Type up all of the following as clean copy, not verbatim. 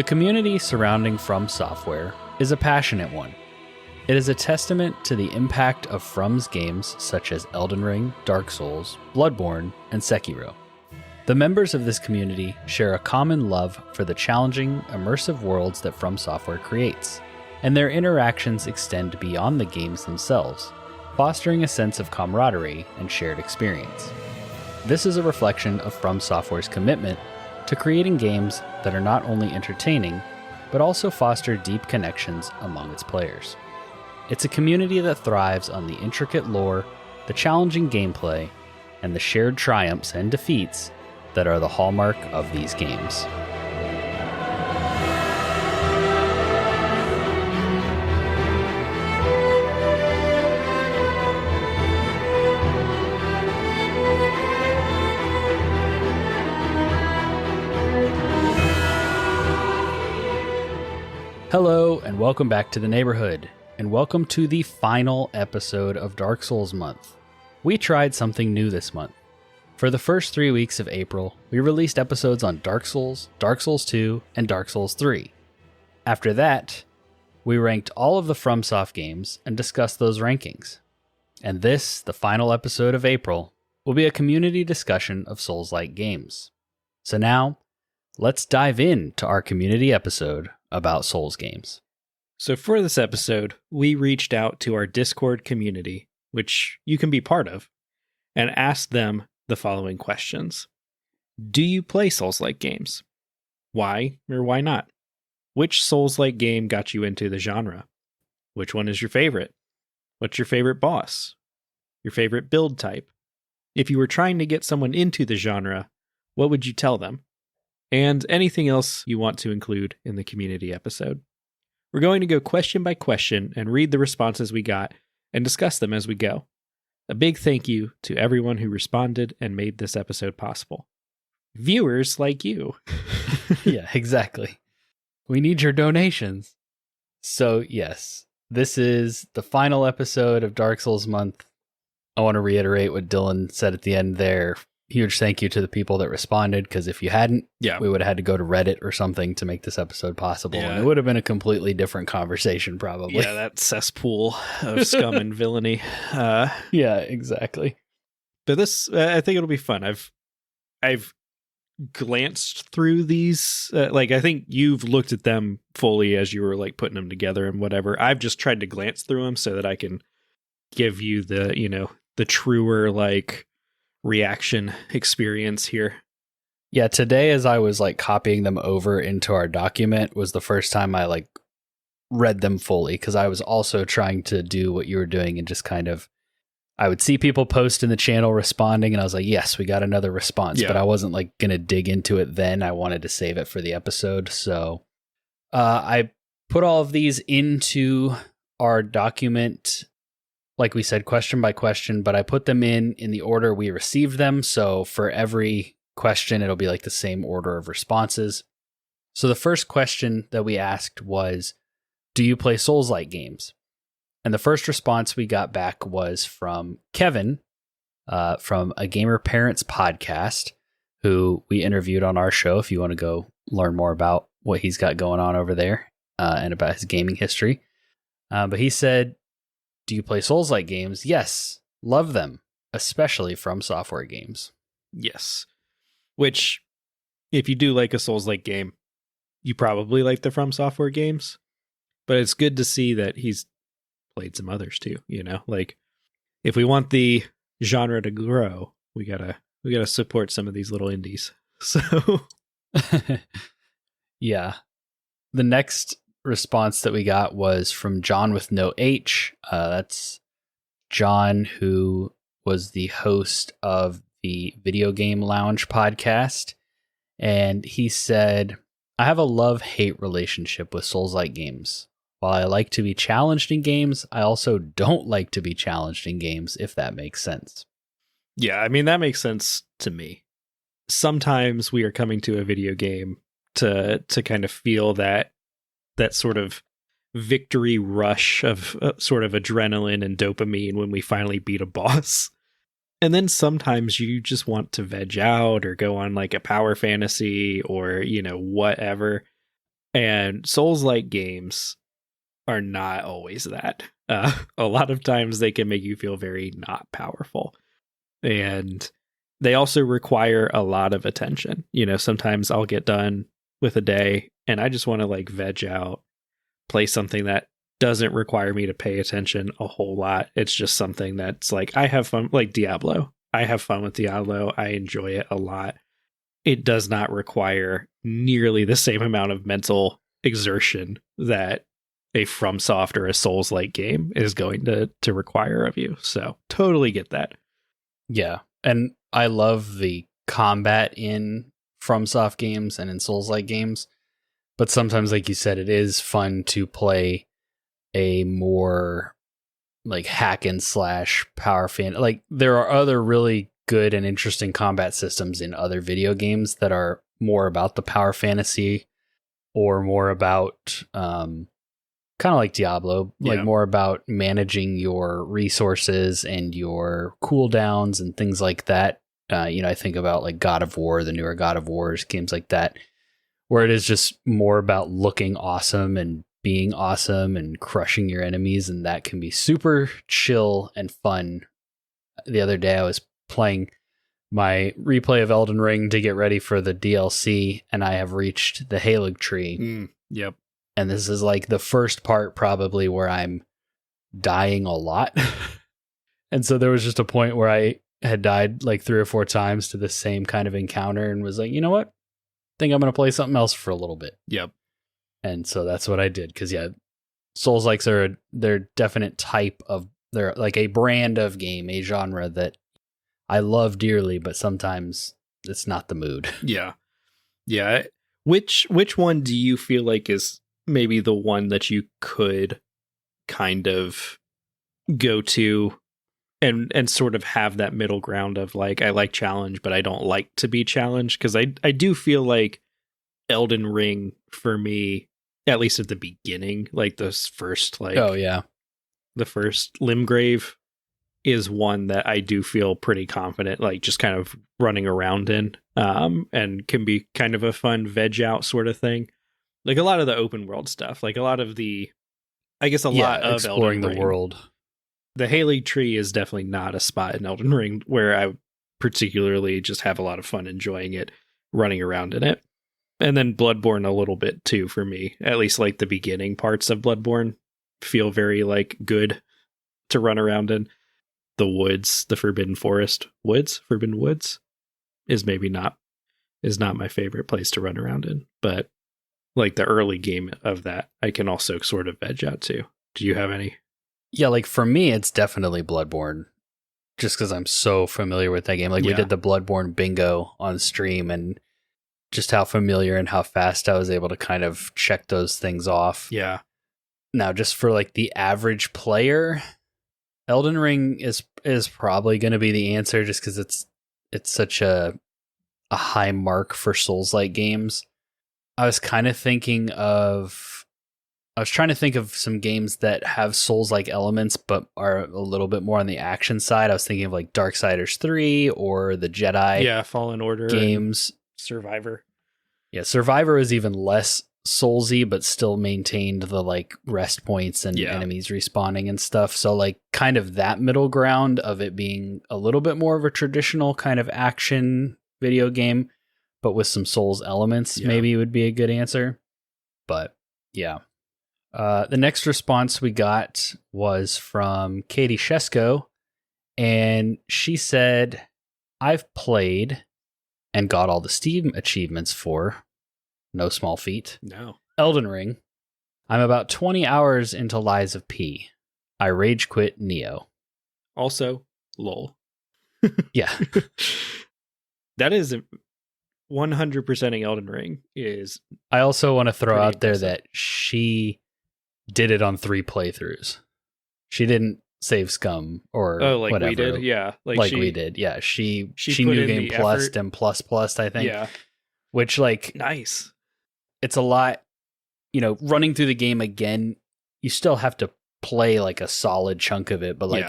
The community surrounding FromSoftware is a passionate one. It is a testament to the impact of From's games such as Elden Ring, Dark Souls, Bloodborne, and Sekiro. The members of this community share a common love for the challenging, immersive worlds that FromSoftware creates, and their interactions extend beyond the games themselves, fostering a sense of camaraderie and shared experience. This is a reflection of FromSoftware's commitment to creating games that are not only entertaining, but also foster deep connections among its players. It's a community that thrives on the intricate lore, the challenging gameplay, and the shared triumphs and defeats that are the hallmark of these games. Hello, and welcome back to the neighborhood, and welcome to the final episode of Dark Souls Month. We tried something new this month. For the first 3 weeks of April, we released episodes on Dark Souls, Dark Souls 2, and Dark Souls 3. After that, we ranked all of the FromSoft games and discussed those rankings. And this, the final episode of April, will be a community discussion of Souls-like games. So now, let's dive into our community episode about Souls games. So for this episode, we reached out to our Discord community, which you can be part of, and asked them the following questions. Do you play Souls-like games? Why or why not? Which Souls-like game got you into the genre? Which one is your favorite? What's your favorite boss? Your favorite build type? If you were trying to get someone into the genre, what would you tell them? And anything else you want to include in the community episode. We're going to go question by question and read the responses we got and discuss them as we go. A big thank you to everyone who responded and made this episode possible. Viewers like you. Yeah, exactly. We need your donations. So yes, this is the final episode of Dark Souls Month. I want to reiterate what Dylan said at the end there. Huge thank you to the people that responded, because if you hadn't, we would have had to go to Reddit or something to make this episode possible, and it would have been a completely different conversation, probably. Yeah, that cesspool of scum and villainy. Yeah, exactly. But this, I think it'll be fun. I've glanced through these. I think you've looked at them fully as you were like putting them together and whatever. I've just tried to glance through them so that I can give you the truer reaction experience here. Yeah, today as I was copying them over into our document was the first time I read them fully, because I was also trying to do what you were doing and just I would see people post in the channel responding and I was like, yes, we got another response, but I wasn't gonna dig into it then. I wanted to save it for the episode. So I put all of these into our document, like we said, question by question, but I put them in the order we received them. So for every question, it'll be the same order of responses. So the first question that we asked was, do you play Souls-like games? And the first response we got back was from Kevin, from a Gamer Parents podcast, who we interviewed on our show, if you want to go learn more about what he's got going on over there, and about his gaming history. But he said, do you play Souls-like games? Yes. Love them, especially FromSoftware games. Yes. Which, if you do like a Souls-like game, you probably like the FromSoftware games. But it's good to see that he's played some others too, if we want the genre to grow, we gotta support some of these little indies. So yeah. The next response that we got was from John with no H. That's John, who was the host of the Video Game Lounge podcast. And he said, I have a love-hate relationship with Souls-like games. While I like to be challenged in games, I also don't like to be challenged in games, if that makes sense. Yeah, I mean, that makes sense to me. Sometimes we are coming to a video game to kind of feel that sort of victory rush of sort of adrenaline and dopamine when we finally beat a boss. And then sometimes you just want to veg out or go on a power fantasy or, whatever. And Souls-like games are not always that. A lot of times they can make you feel very not powerful. And they also require a lot of attention. You know, sometimes I'll get done with a day and I just want to like veg out, play something that doesn't require me to pay attention a whole lot. It's just something that's like, I have fun, like Diablo. I have fun with Diablo. I enjoy it a lot. It does not require nearly the same amount of mental exertion that a FromSoft or a Souls-like game is going to require of you. So totally get that. Yeah. And I love the combat in FromSoft games and in Souls-like games. But sometimes, like you said, it is fun to play a more like hack and slash power fan. Like there are other really good and interesting combat systems in other video games that are more about the power fantasy or more about kind of like Diablo, like more about managing your resources and your cooldowns and things like that. I think about like God of War, the newer God of Wars, games like that, where it is just more about looking awesome and being awesome and crushing your enemies. And that can be super chill and fun. The other day I was playing my replay of Elden Ring to get ready for the DLC, and I have reached the Halig tree. Yep. And this is like the first part probably where I'm dying a lot. And so there was just a point where I had died like 3 or 4 times to the same kind of encounter and was like, you know what? I think I'm going to play something else for a little bit. Yep. And so that's what I did. Because Souls-likes are their definite type of, they're like a brand of game, a genre that I love dearly, but sometimes it's not the mood. Yeah. Yeah. Which one do you feel like is maybe the one that you could kind of go to and sort of have that middle ground of like, I like challenge, but I don't like to be challenged? Because I do feel like Elden Ring for me, at least at the beginning, like this first, like, the first Limgrave is one that I do feel pretty confident, like just kind of running around in, and can be kind of a fun veg out sort of thing. Like a lot of the open world stuff, like a lot of the, I guess lot of exploring Elden Ring. The world. The Halig tree is definitely not a spot in Elden Ring where I particularly just have a lot of fun enjoying it, running around in it. And then Bloodborne a little bit too for me, at least like the beginning parts of Bloodborne feel very like good to run around in. The woods, the Forbidden Woods is not my favorite place to run around in, but like the early game of that, I can also sort of veg out to. Do you have any? Yeah, like for me, it's definitely Bloodborne, just because I'm so familiar with that game. Like we did the Bloodborne bingo on stream, and just how familiar and how fast I was able to kind of check those things off. Yeah. Now, just for like the average player, Elden Ring is probably going to be the answer, just because it's such a high mark for Souls-like games. I was trying to think of some games that have Souls-like elements, but are a little bit more on the action side. I was thinking of like Darksiders 3 or the Jedi. Yeah, Fallen Order games. Survivor. Yeah, Survivor is even less Soulsy, but still maintained the like rest points and enemies respawning and stuff. So like kind of that middle ground of it being a little bit more of a traditional kind of action video game, but with some Souls elements, maybe would be a good answer. But yeah. The next response we got was from Katie Shesko, and she said, I've played and got all the Steam achievements for, no small feat, Elden Ring. I'm about 20 hours into Lies of P. I rage quit Neo. Also, lol. Yeah. That is 100%ing Elden Ring is. I also want to throw out there that she did it on 3 playthroughs. She didn't save scum or like whatever. We did, yeah. Like we did, yeah. She New Game Plus and Plus, I think. Yeah. Which, like, nice. It's a lot, running through the game again, you still have to play like a solid chunk of it, but like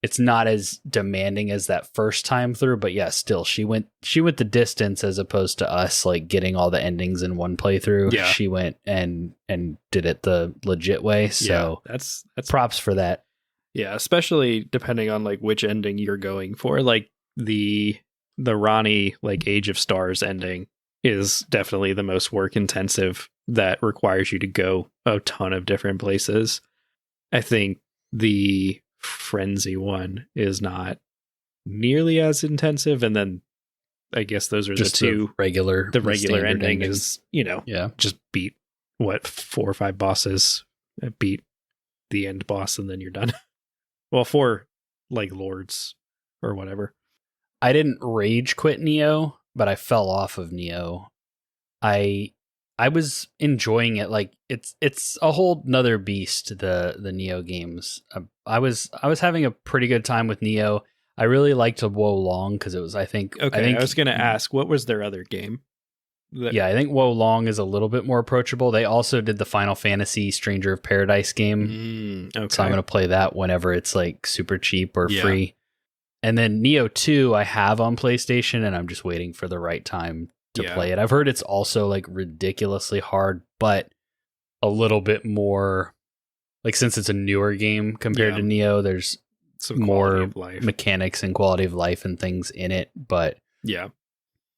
it's not as demanding as that first time through, but yeah, still she went the distance as opposed to us like getting all the endings in one playthrough. Yeah. She went and did it the legit way. So that's props for that. Yeah, especially depending on like which ending you're going for. Like the Ronnie like Age of Stars ending is definitely the most work intensive, that requires you to go a ton of different places. I think the Frenzy one is not nearly as intensive, and then I guess those are Just the two regular ending is, just beat 4 or 5 bosses, beat the end boss, and then you're done. Well, 4 like lords or whatever. I didn't rage quit Neo, but I fell off of Neo. I was enjoying it. Like it's a whole nother beast, the Neo games. I was having a pretty good time with Neo. I really liked Wo Long because it was, I think I was going to ask, what was their other game? I think Wo Long is a little bit more approachable. They also did the Final Fantasy Stranger of Paradise game. Okay. So I'm going to play that whenever it's like super cheap or free. And then Neo 2 I have on PlayStation, and I'm just waiting for the right time to play it. I've heard it's also like ridiculously hard, but a little bit more like, since it's a newer game compared to Neo, there's some more mechanics and quality of life and things in it. But yeah,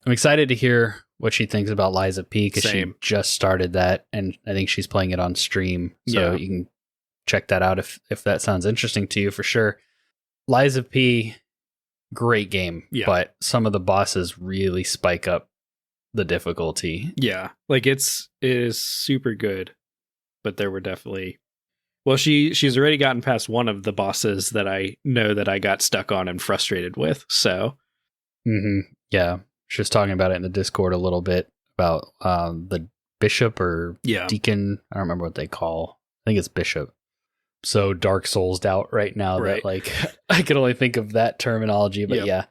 I'm excited to hear what she thinks about Lies of P, because she just started that, and I think she's playing it on stream. So you can check that out if that sounds interesting to you, for sure. Lies of P, great game, but some of the bosses really spike up the difficulty. Yeah, like it is super good, but there were definitely, well, she's already gotten past one of the bosses that I know that I got stuck on and frustrated with. So yeah, she was talking about it in the Discord a little bit about the bishop or deacon. I don't remember what they call. I think it's bishop. So Dark Souls'd out right now that like I can only think of that terminology, but yeah.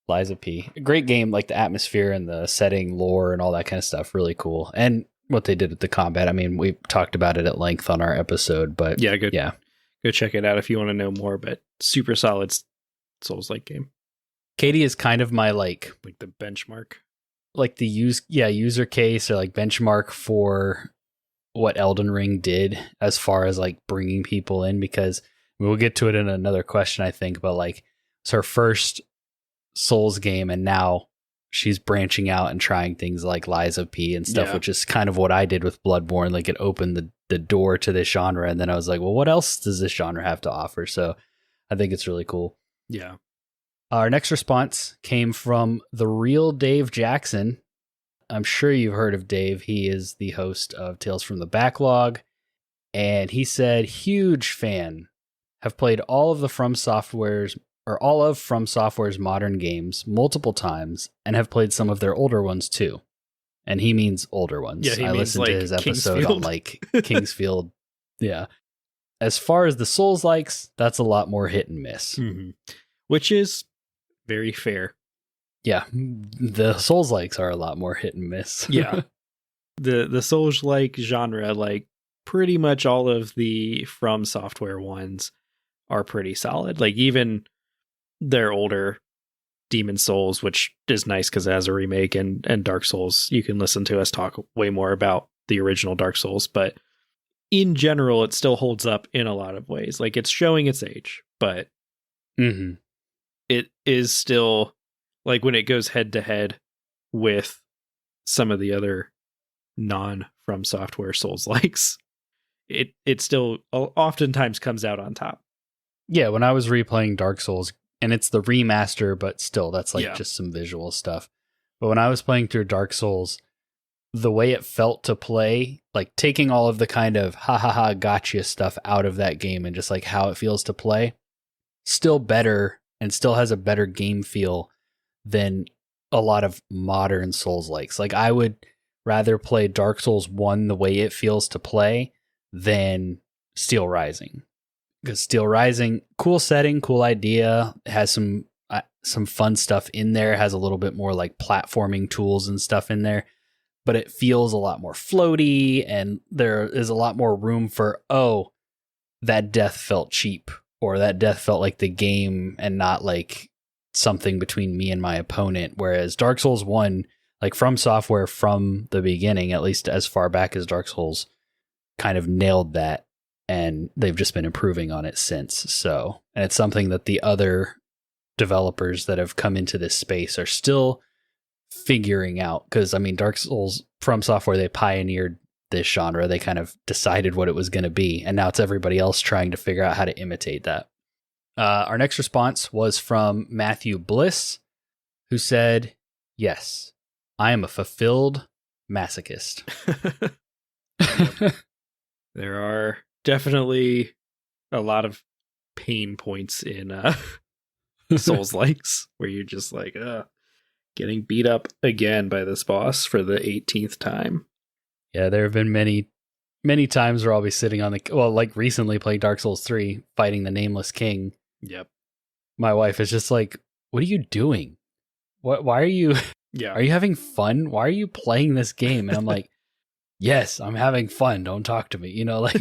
Lies of P. Great game, like the atmosphere and the setting, lore, and all that kind of stuff. Really cool. And what they did with the combat. I mean, we talked about it at length on our episode, but go check it out if you want to know more. But super solid Souls-like game. Katie is kind of my like the benchmark, like the user case or like benchmark for what Elden Ring did as far as like bringing people in, because we'll get to it in another question, I think, but like it's her first Souls game, and now she's branching out and trying things like Lies of P and stuff, which is kind of what I did with Bloodborne. Like it opened the door to this genre, and then I was like, well, what else does this genre have to offer? So I think it's really cool. Yeah. Our next response came from the real Dave Jackson. I'm sure you've heard of Dave. He is the host of Tales from the Backlog, and he said, huge fan, have played all of FromSoftware's modern games multiple times, and have played some of their older ones too. And he means older ones. Yeah, I listened to his episode on like Kingsfield. Yeah. As far as the Soulslikes, that's a lot more hit and miss. Which is very fair. Yeah. The Soulslikes are a lot more hit and miss. Yeah. The Souls-like genre, like pretty much all of the FromSoftware ones are pretty solid. Like even their older Demon Souls, which is nice because it has a remake, and Dark Souls, you can listen to us talk way more about the original Dark Souls, but in general it still holds up in a lot of ways. Like it's showing its age, but it is still, like when it goes head to head with some of the other non FromSoftware Souls likes, it still oftentimes comes out on top. Yeah, when I was replaying Dark Souls, and it's the remaster, but still, that's like just some visual stuff. But when I was playing through Dark Souls, the way it felt to play, like taking all of the kind of gotcha stuff out of that game and just like how it feels to play, still better and still has a better game feel than a lot of modern Souls-likes. Like I would rather play Dark Souls 1 the way it feels to play than Steel Rising. Because Steel Rising, cool setting, cool idea, has some fun stuff in there, has a little bit more like platforming tools and stuff in there, but it feels a lot more floaty, and there is a lot more room for, oh, that death felt cheap, or that death felt like the game and not like something between me and my opponent. Whereas Dark Souls 1, like FromSoftware from the beginning, at least as far back as Dark Souls, kind of nailed that, and they've just been improving on it since. So, and it's something that the other developers that have come into this space are still figuring out. Because I mean, Dark Souls FromSoftware, they pioneered this genre. They kind of decided what it was going to be, and now it's everybody else trying to figure out how to imitate that. Our next response was from Matthew Bliss, who said, "Yes, I am a fulfilled masochist." There are definitely a lot of pain points in Soulslikes where you're just like, getting beat up again by this boss for the 18th time. Yeah, there have been many times where I'll be sitting on like recently playing Dark Souls 3, fighting the Nameless King. Yep. My wife is just like, "What are you doing? Why are you, are you having fun? Why are you playing this game?" And I'm like, "Yes, I'm having fun. Don't talk to me." You know, like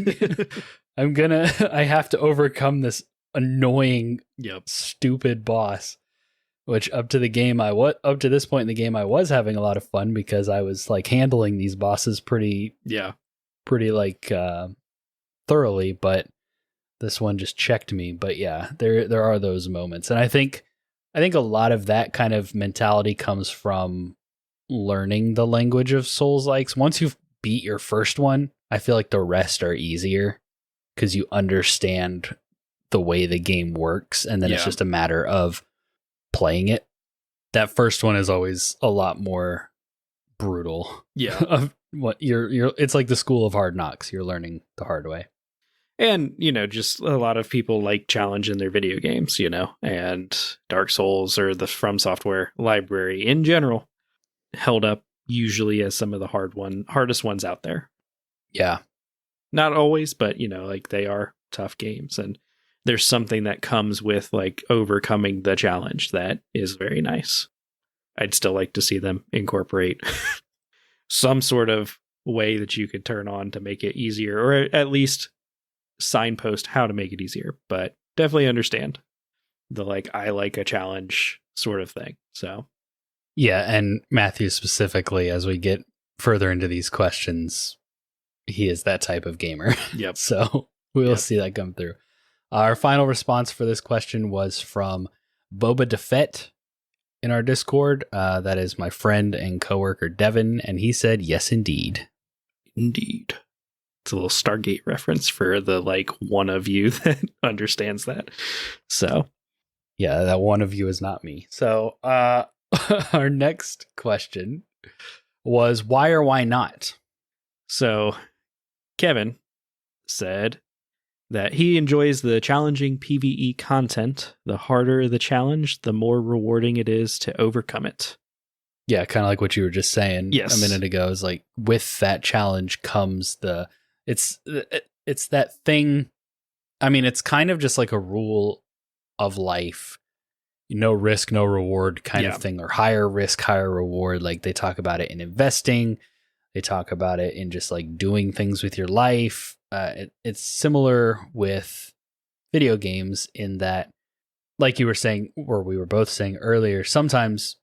I have to overcome this annoying, stupid boss, which up to this point in the game, I was having a lot of fun because I was like handling these bosses pretty like thoroughly, but this one just checked me. But yeah, there are those moments. And I think a lot of that kind of mentality comes from learning the language of Soulslikes. Once you've beat your first one, I feel like the rest are easier because you understand the way the game works, and then it's just a matter of playing it. That first one is always a lot more brutal. Yeah. Of what it's like the school of hard knocks. You're learning the hard way. And, just a lot of people like challenge in their video games, and Dark Souls or the FromSoftware library in general held up usually as some of the hardest ones out there. Yeah. Not always, but, like they are tough games. And there's something that comes with like overcoming the challenge that is very nice. I'd still like to see them incorporate some sort of way that you could turn on to make it easier, or at least signpost how to make it easier, but definitely understand the I like a challenge sort of thing. So yeah, and Matthew specifically, as we get further into these questions, he is that type of gamer. Yep. So we'll see that come through. Our final response for this question was from Boba Defett in our Discord. That is my friend and coworker Devin, and he said, "Yes, indeed." Indeed. It's a little Stargate reference for the one of you that understands that. So yeah, that one of you is not me. So our next question was why or why not? So Kevin said that he enjoys the challenging PvE content. The harder the challenge, the more rewarding it is to overcome it. Yeah, kind of like what you were just saying a minute ago. Is like with that challenge comes it's that thing. I mean, it's kind of just like a rule of life. No risk, no reward kind of thing, or higher risk, higher reward. Like they talk about it in investing. They talk about it in just like doing things with your life. It's similar with video games in that, like you were saying, or we were both saying earlier, sometimes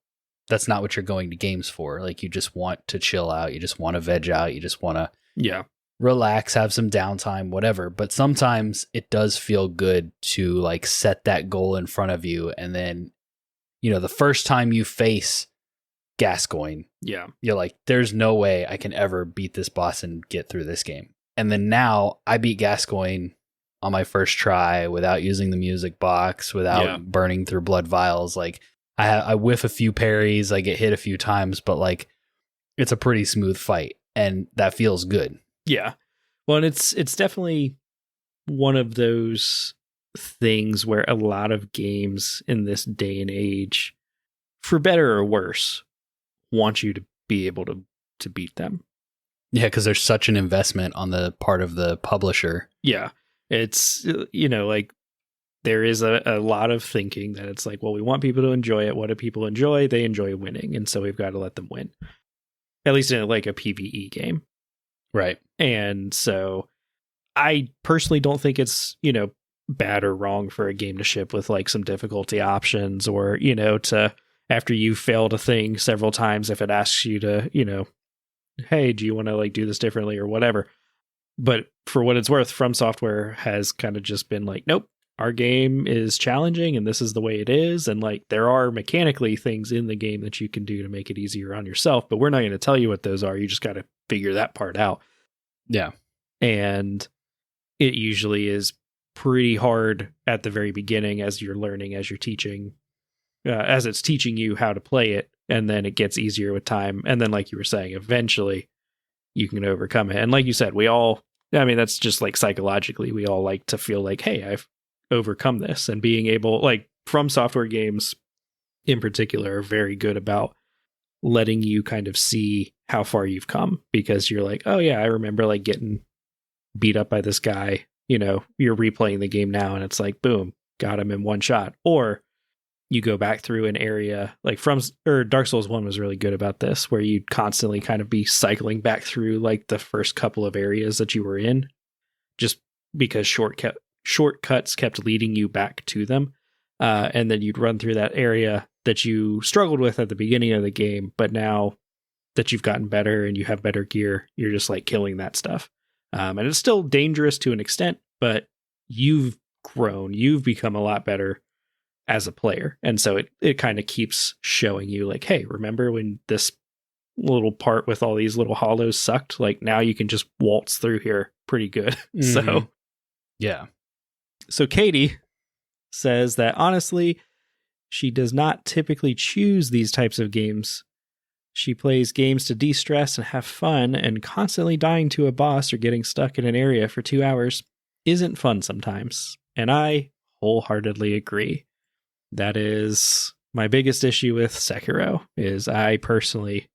that's not what you're going to games for. Like you just want to chill out. You just want to veg out. You just want to relax, have some downtime, whatever. But sometimes it does feel good to like set that goal in front of you. And then, the first time you face Gascoigne, you're like, there's no way I can ever beat this boss and get through this game. And then now I beat Gascoigne on my first try without using the music box, without burning through blood vials. Like I whiff a few parries, I get hit a few times, but like it's a pretty smooth fight, and that feels good. Yeah. Well, and it's definitely one of those things where a lot of games in this day and age, for better or worse, want you to be able to beat them. Yeah, because there's such an investment on the part of the publisher. Yeah. It's, like there is a lot of thinking that it's like, well, we want people to enjoy it. What do people enjoy? They enjoy winning. And so we've got to let them win. At least in like a PvE game. Right. And so I personally don't think it's, bad or wrong for a game to ship with like some difficulty options, or, you know, to after you've failed a thing several times, if it asks you to, you know, hey, do you want to like do this differently or whatever. But for what it's worth, FromSoftware has kind of just been like, nope, our game is challenging and this is the way it is. And like, there are mechanically things in the game that you can do to make it easier on yourself, but we're not going to tell you what those are. You just got to figure that part out. Yeah. And it usually is pretty hard at the very beginning as you're learning, as you're teaching, as it's teaching you how to play it. And then it gets easier with time. And then, like you were saying, eventually you can overcome it. And like you said, that's just like psychologically, we all like to feel like, hey, I've overcome this. And being able, like, FromSoftware games in particular are very good about letting you kind of see how far you've come, because you're like, oh yeah, I remember like getting beat up by this guy. You know, you're replaying the game now and it's like, boom, got him in one shot. Or you go back through an area like Dark Souls 1 was really good about this, where you'd constantly kind of be cycling back through like the first couple of areas that you were in, just because shortcuts kept leading you back to them. And then you'd run through that area that you struggled with at the beginning of the game, but now that you've gotten better and you have better gear, you're just like killing that stuff. And it's still dangerous to an extent, but you've grown, you've become a lot better as a player. And so it kind of keeps showing you like, hey, remember when this little part with all these little hollows sucked? Like, now you can just waltz through here pretty good. Mm-hmm. So yeah. So Katie says that honestly, she does not typically choose these types of games. She plays games to de-stress and have fun, and constantly dying to a boss or getting stuck in an area for 2 hours isn't fun sometimes. And I wholeheartedly agree. That is my biggest issue with Sekiro, is I personally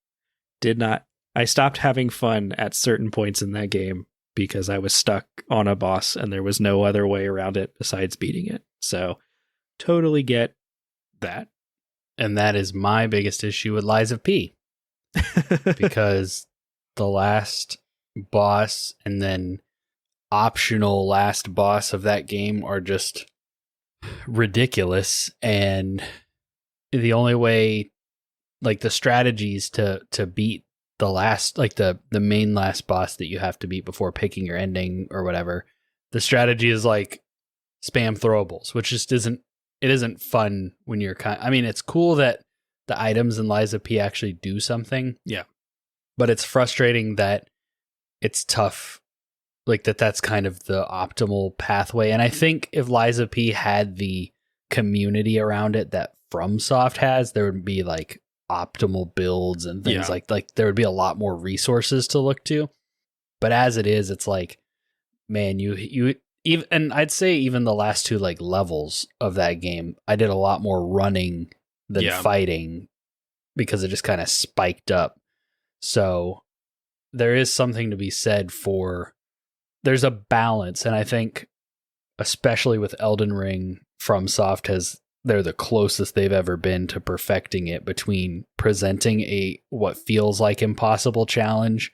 I stopped having fun at certain points in that game because I was stuck on a boss and there was no other way around it besides beating it. So totally get that. And that is my biggest issue with Lies of P. Because the last boss and then optional last boss of that game are just ridiculous. And the only way, like, the strategies to beat the last, like the main last boss that you have to beat before picking your ending or whatever, the strategy is like spam throwables, which just isn't fun when you're it's cool that the items in Lies of P actually do something. Yeah. But it's frustrating that it's tough, like that's kind of the optimal pathway. And I think if Lies of P had the community around it that FromSoft has, there would be like optimal builds and things like there would be a lot more resources to look to. But as it is, it's like, man, you even, and I'd say even the last two like levels of that game, I did a lot more running than fighting because it just kind of spiked up. So there is something to be said for, there's a balance. And I think especially with Elden Ring, FromSoft they're the closest they've ever been to perfecting it, between presenting what feels like impossible challenge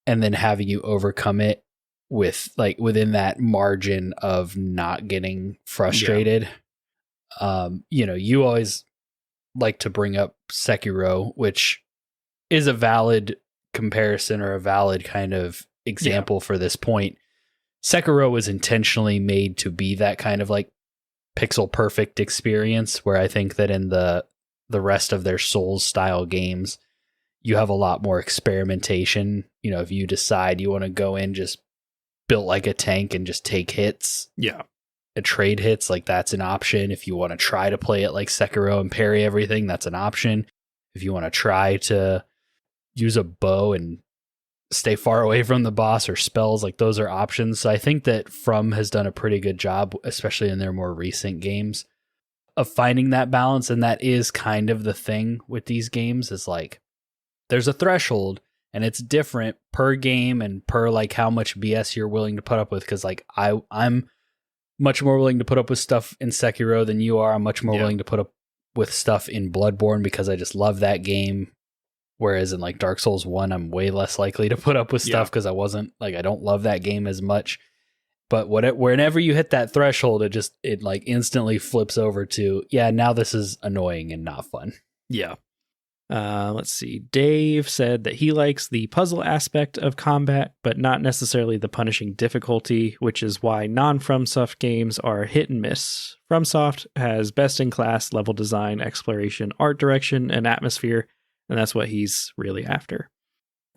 and then having you overcome it with like within that margin of not getting frustrated. You always like to bring up Sekiro, which is a valid comparison or a valid kind of example for this point. Sekiro was intentionally made to be that kind of like pixel perfect experience, where I think that in the rest of their Souls style games, you have a lot more experimentation. You know, if you decide you want to go in just built like a tank and just take hits. Yeah. And trade hits, like that's an option. If you want to try to play it like Sekiro and parry everything, that's an option. If you want to try to use a bow and stay far away from the boss or spells, like those are options. So I think that From has done a pretty good job, especially in their more recent games, of finding that balance. And that is kind of the thing with these games, is like there's a threshold and it's different per game and per like how much BS you're willing to put up with. Cause like I'm much more willing to put up with stuff in Sekiro than you are. I'm much more willing to put up with stuff in Bloodborne because I just love that game. Whereas in like Dark Souls 1, I'm way less likely to put up with stuff because I don't love that game as much. But whenever you hit that threshold, it like instantly flips over to, yeah, now this is annoying and not fun. Yeah. Let's see. Dave said that he likes the puzzle aspect of combat, but not necessarily the punishing difficulty, which is why non-FromSoft games are hit and miss. FromSoft has best-in-class level design, exploration, art direction, and atmosphere, and that's what he's really after.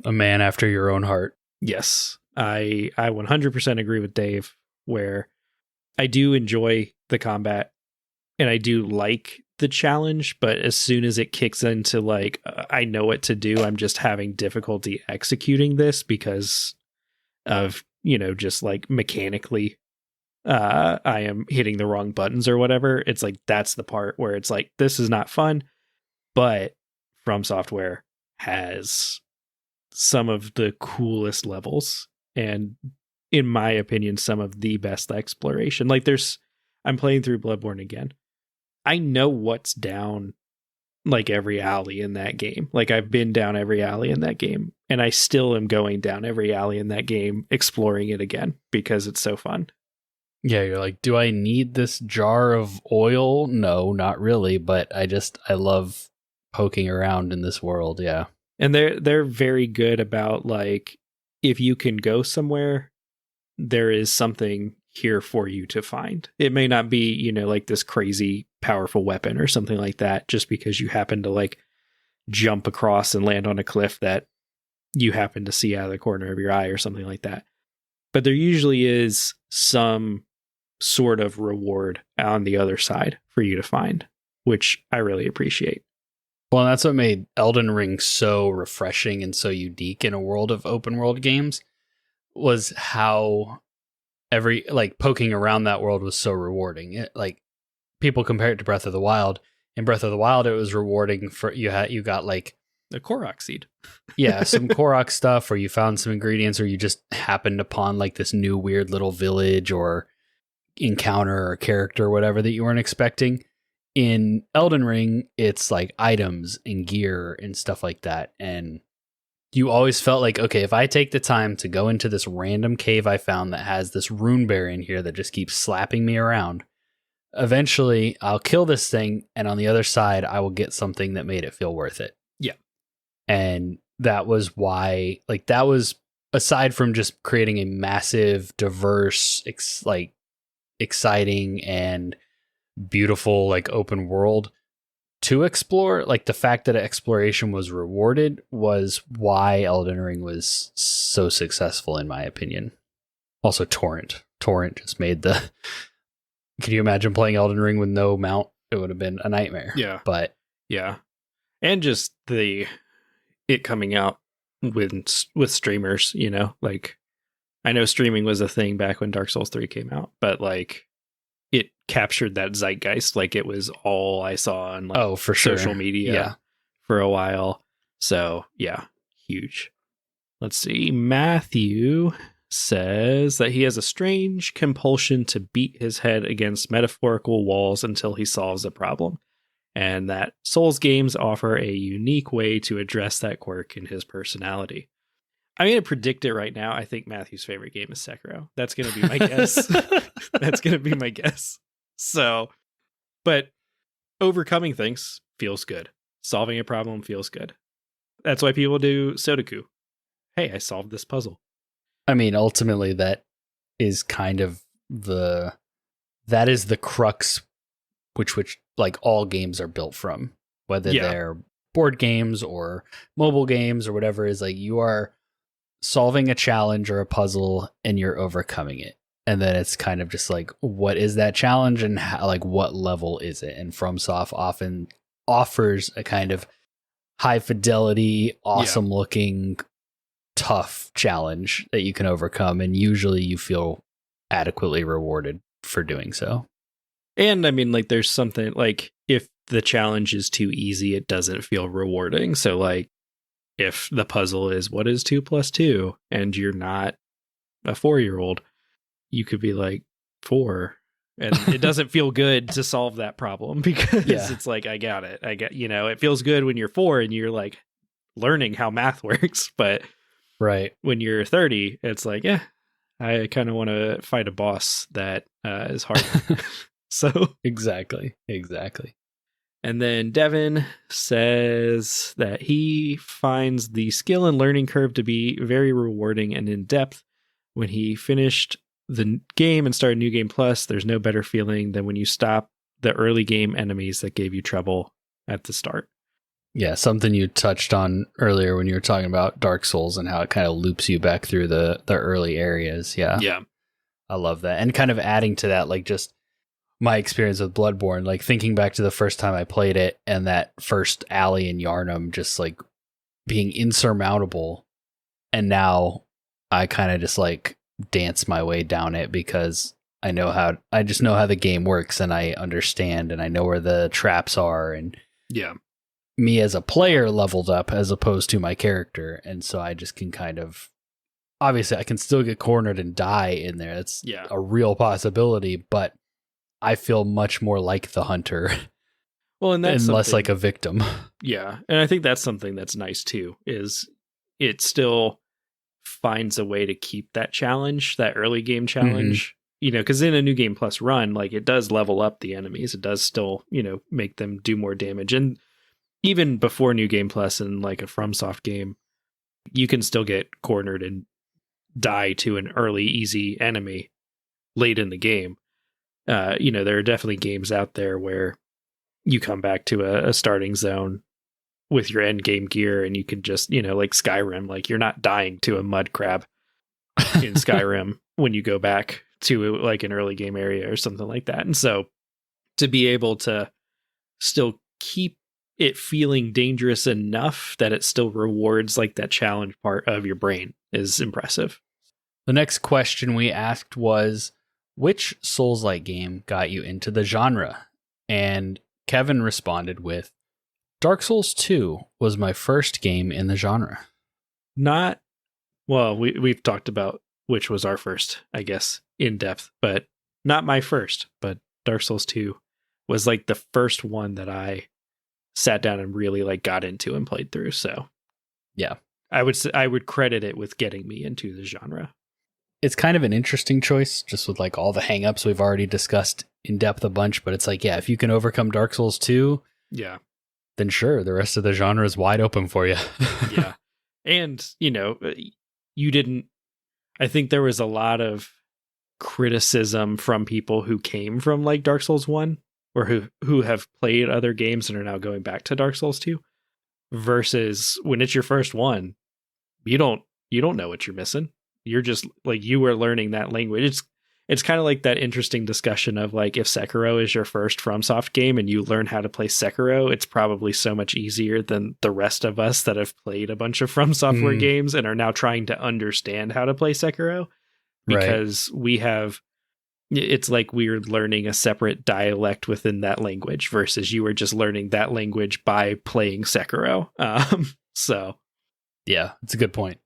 A man after your own heart. Yes, I 100% agree with Dave, where I do enjoy the combat, and I do like the challenge, but as soon as it kicks into like I know what to do, I'm just having difficulty executing this because of, just like mechanically I am hitting the wrong buttons or whatever. It's like that's the part where it's like this is not fun. But FromSoftware has some of the coolest levels and, in my opinion, some of the best exploration. Like I'm playing through Bloodborne again. I know what's down like every alley in that game. Like I've been down every alley in that game, and I still am going down every alley in that game, exploring it again because it's so fun. Yeah, you're like, do I need this jar of oil? No, not really, but I love poking around in this world, yeah. And they're very good about like if you can go somewhere, there is something here for you to find. It may not be, like this crazy powerful weapon or something like that, just because you happen to like jump across and land on a cliff that you happen to see out of the corner of your eye or something like that. But there usually is some sort of reward on the other side for you to find, which I really appreciate. Well, that's what made Elden Ring so refreshing and so unique in a world of open world games, was how every like poking around that world was so rewarding. Like people compare it to Breath of the Wild. In Breath of the Wild, it was rewarding for you got like a Korok seed. Yeah, some Korok stuff, or you found some ingredients, or you just happened upon like this new weird little village or encounter or character or whatever that you weren't expecting. In Elden Ring, it's like items and gear and stuff like that. And you always felt like, okay, if I take the time to go into this random cave I found that has this rune bear in here that just keeps slapping me around, eventually I'll kill this thing, and on the other side, I will get something that made it feel worth it. Yeah. And that was why, like, that was, aside from just creating a massive, diverse, exciting and beautiful, like, open world to explore, like the fact that exploration was rewarded was why Elden Ring was so successful, in my opinion. Also, Torrent just made the... Can you imagine playing Elden Ring with no mount? It would have been a nightmare. Yeah. But yeah. And just it coming out with streamers, like I know streaming was a thing back when Dark Souls 3 came out, but like it captured that zeitgeist. Like it was all I saw on like for sure. social media for a while. So yeah, huge. Let's see. Matthew says that he has a strange compulsion to beat his head against metaphorical walls until he solves a problem, and that Souls games offer a unique way to address that quirk in his personality. I'm going to predict it right now. I think Matthew's favorite game is Sekiro. That's going to be my guess. That's going to be my guess. So, but overcoming things feels good. Solving a problem feels good. That's why people do Sudoku. Hey, I solved this puzzle. I mean, ultimately, that is kind of the crux which like all games are built from, whether they're board games or mobile games or whatever, is like you are solving a challenge or a puzzle and you're overcoming it. And then it's kind of just like, what is that challenge and how, like, what level is it? And FromSoft often offers a kind of high fidelity, awesome looking, tough challenge that you can overcome. And usually you feel adequately rewarded for doing so. And I mean, like, there's something like if the challenge is too easy, it doesn't feel rewarding. So like if the puzzle is what is 2 + 2 and you're not a 4-year-old, you could be like 4 and it doesn't feel good to solve that problem because it's like, I got it. It feels good when you're 4 and you're like learning how math works. But right when you're 30, it's like, I kind of want to fight a boss that is hard. So Exactly. And then Devin says that he finds the skill and learning curve to be very rewarding and in depth. When he finished the game and started New Game Plus, there's no better feeling than when you stop the early game enemies that gave you trouble at the start. Yeah, something you touched on earlier when you were talking about Dark Souls and how it kind of loops you back through the early areas. Yeah. I love that. And kind of adding to that, like just my experience with Bloodborne, like thinking back to the first time I played it and that first alley in Yharnam just like being insurmountable. And now I kind of just like dance my way down it because I just know how the game works and I understand and I know where the traps are. And me as a player leveled up as opposed to my character. And so I just can kind of, obviously I can still get cornered and die in there. It's a real possibility, but I feel much more like the hunter. Well, and that's less like a victim. Yeah. And I think that's something that's nice too, is it still finds a way to keep that challenge, that early game challenge, because in a New Game Plus run, like it does level up the enemies. It does still, make them do more damage. And even before New Game Plus and like a FromSoft game, you can still get cornered and die to an early, easy enemy late in the game. There are definitely games out there where you come back to a starting zone with your end game gear and you can just, like Skyrim, like you're not dying to a mud crab in Skyrim when you go back to like an early game area or something like that. And so to be able to still keep it feeling dangerous enough that it still rewards like that challenge part of your brain is impressive. The next question we asked was, which Souls-like game got you into the genre? And Kevin responded with, Dark Souls 2 was my first game in the genre. We've talked about which was our first, I guess, in depth, but not my first. But Dark Souls 2 was like the first one that I sat down and really like got into and played through. So yeah, I would credit it with getting me into the genre. It's kind of an interesting choice, just with like all the hangups we've already discussed in depth a bunch. But it's like, yeah, if you can overcome Dark Souls 2, then sure, the rest of the genre is wide open for you. Yeah. And, I think there was a lot of criticism from people who came from like Dark Souls 1 or who have played other games and are now going back to Dark Souls 2 versus when it's your first one, you don't know what you're missing. You're just like, you were learning that language. It's kind of like that interesting discussion of like, if Sekiro is your first FromSoft game and you learn how to play Sekiro, it's probably so much easier than the rest of us that have played a bunch of FromSoftware games and are now trying to understand how to play Sekiro because it's like we're learning a separate dialect within that language versus you were just learning that language by playing Sekiro. So yeah, it's a good point.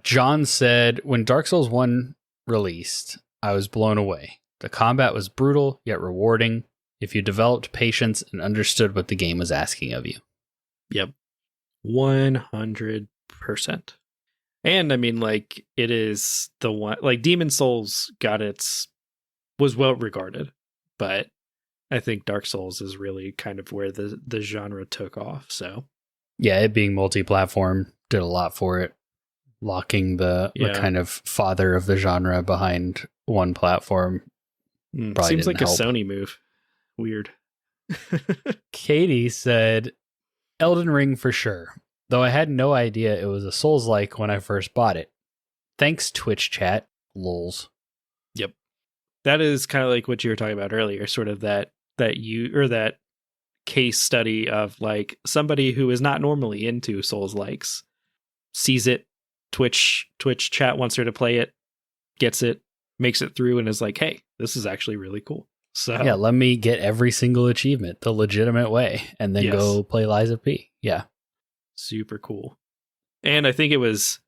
John said, when Dark Souls 1 released, I was blown away. The combat was brutal, yet rewarding if you developed patience and understood what the game was asking of you. Yep. 100%. And I mean, like, it is the one, like, Demon Souls was well regarded, but I think Dark Souls is really kind of where the genre took off, so. Yeah, it being multi-platform did a lot for it. Locking the kind of father of the genre behind one platform. Seems like help. A Sony move. Weird. Katie said, Elden Ring for sure, though I had no idea it was a Souls-like when I first bought it. Thanks, Twitch chat. Lols. Yep. That is kind of like what you were talking about earlier, sort of that case study of like somebody who is not normally into Souls-likes sees it. Twitch chat wants her to play it, gets it, makes it through, and is like, hey, this is actually really cool. So yeah, let me get every single achievement the legitimate way and then go play Liza P. Yeah. Super cool. And I think it was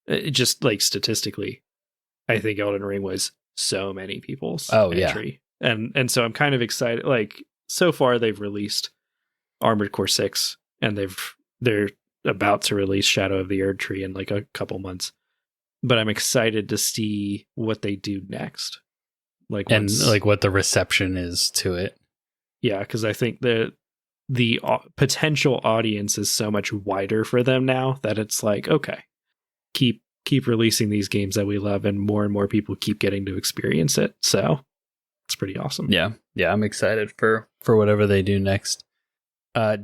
just like statistically, I think Elden Ring was so many people's entry. Yeah. And so I'm kind of excited. Like, so far they've released Armored Core 6 and they're about to release Shadow of the Erd Tree in like a couple months. but I'm excited to see what they do next. Like what the reception is to it. Yeah, because I think the potential audience is so much wider for them now that it's like, okay, keep releasing these games that we love, and more people keep getting to experience it. So it's pretty awesome. Yeah, I'm excited for whatever they do next.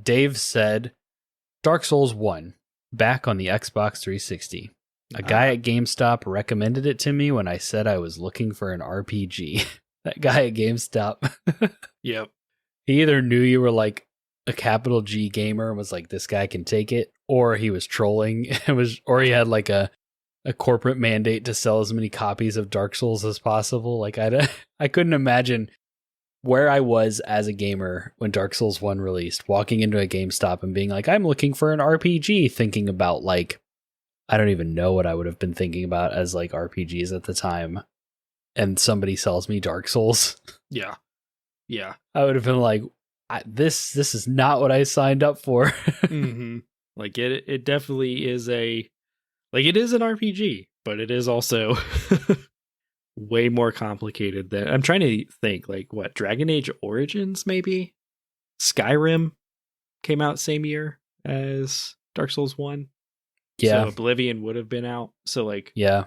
Dave said, Dark Souls 1, back on the Xbox 360. A guy at GameStop recommended it to me when I said I was looking for an RPG. That guy at GameStop. Yep. He either knew you were like a capital G gamer and was like, this guy can take it, or he was trolling. Or he had like a corporate mandate to sell as many copies of Dark Souls as possible. Like I couldn't imagine where I was as a gamer when Dark Souls 1 released, walking into a GameStop and being like, I'm looking for an RPG, thinking about like, I don't even know what I would have been thinking about as like RPGs at the time. And somebody sells me Dark Souls. Yeah. Yeah. I would have been like, this is not what I signed up for. Mm-hmm. Like it definitely is it is an RPG, but it is also way more complicated than I'm trying to think. Like what, Dragon Age Origins maybe? Skyrim came out same year as Dark Souls 1. Yeah. So Oblivion would have been out. So like, yeah.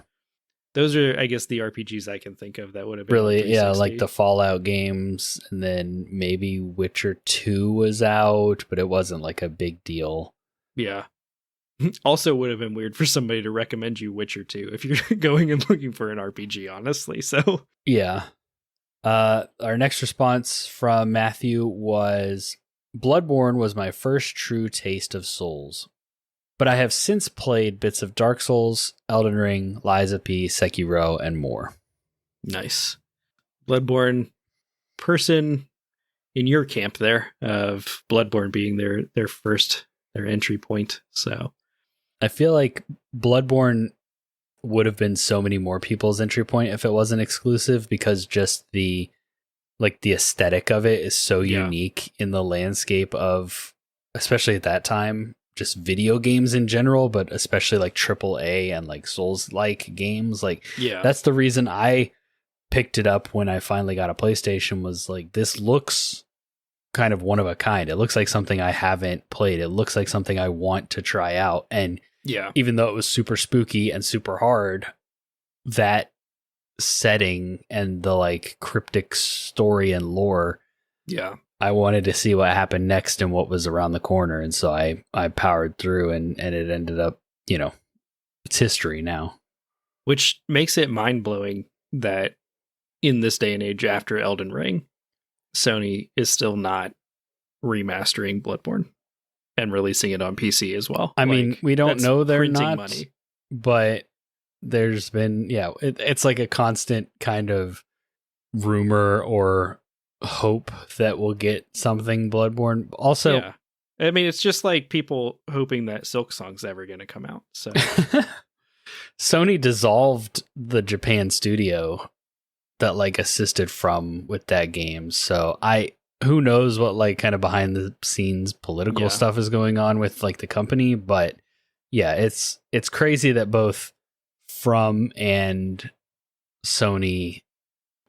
Those are, I guess, the RPGs I can think of that would have been really, yeah, like the Fallout games, and then maybe Witcher 2 was out, but it wasn't like a big deal. Yeah. Also would have been weird for somebody to recommend you Witcher 2 if you're going and looking for an RPG, honestly. So yeah. Our next response from Matthew was, Bloodborne was my first true taste of Souls, but I have since played bits of Dark Souls, Elden Ring, Lies of P, Sekiro, and more. Nice. Bloodborne person in your camp there of Bloodborne being their entry point. So I feel like Bloodborne would have been so many more people's entry point if it wasn't exclusive, because just the aesthetic of it is so unique in the landscape of, especially at that time, just video games in general, but especially like AAA and like Souls-like games. Like, that's the reason I picked it up when I finally got a PlayStation, was like, this looks kind of one of a kind. It looks like something I haven't played. It looks like something I want to try out. And even though it was super spooky and super hard, that setting and the like cryptic story and lore, I wanted to see what happened next and what was around the corner. And so I powered through, and it ended up, it's history now. Which makes it mind-blowing that in this day and age after Elden Ring, Sony is still not remastering Bloodborne and releasing it on PC as well. I mean, we don't know they're not, money. But there's been, it's like a constant kind of rumor or hope that we'll get something Bloodborne. Also, I mean, it's just like people hoping that Silksong's ever going to come out. So Sony dissolved the Japan studio that like assisted From with that game. So who knows what like kind of behind the scenes political stuff is going on with like the company, but it's crazy that both From and Sony,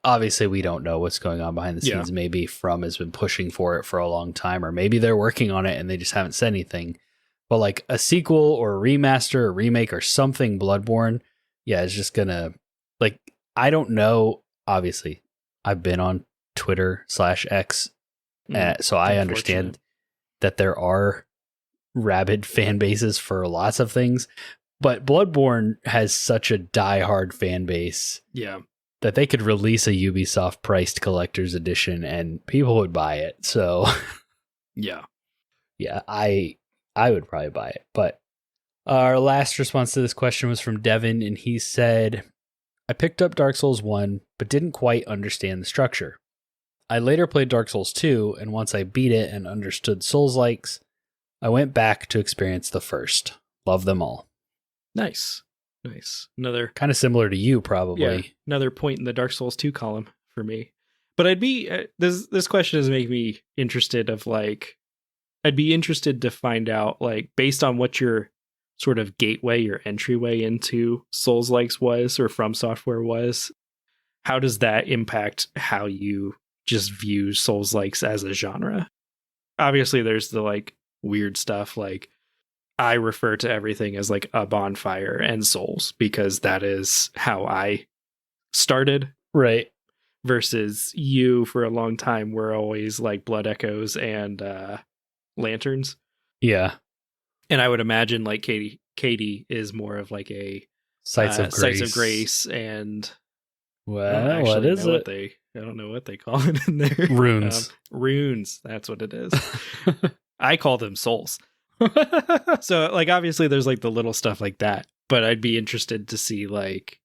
obviously we don't know what's going on behind the scenes. Maybe From has been pushing for it for a long time, or maybe they're working on it and they just haven't said anything. But like a sequel or a remaster or remake or something Bloodborne, it's just gonna, like, I don't know. Obviously, I've been on Twitter/X, so I understand that there are rabid fan bases for lots of things, but Bloodborne has such a diehard fan base that they could release a Ubisoft priced collector's edition and people would buy it. So I would probably buy it. But our last response to this question was from Devin, and he said, I picked up Dark Souls 1, but didn't quite understand the structure. I later played Dark Souls 2, and once I beat it and understood Soulslikes, I went back to experience the first. Love them all. Nice. Another kind of similar to you, probably. Another point in the Dark Souls 2 column for me. But I'd be this question is making me interested of like, I'd be interested to find out, like, based on what you're sort of gateway, your entryway into Soulslikes was, or FromSoftware was. How does that impact how you just view Soulslikes as a genre? Obviously, there's the like weird stuff. Like I refer to everything as like a bonfire and Souls because that is how I started. Right. Versus you for a long time were always like Blood Echoes and Lanterns. Yeah. And I would imagine like Katie is more of like a Sites of Grace and well, what is it? I don't know what they call it in there. Runes. Runes. That's what it is. I call them souls. So like obviously there's like the little stuff like that, but I'd be interested to see like,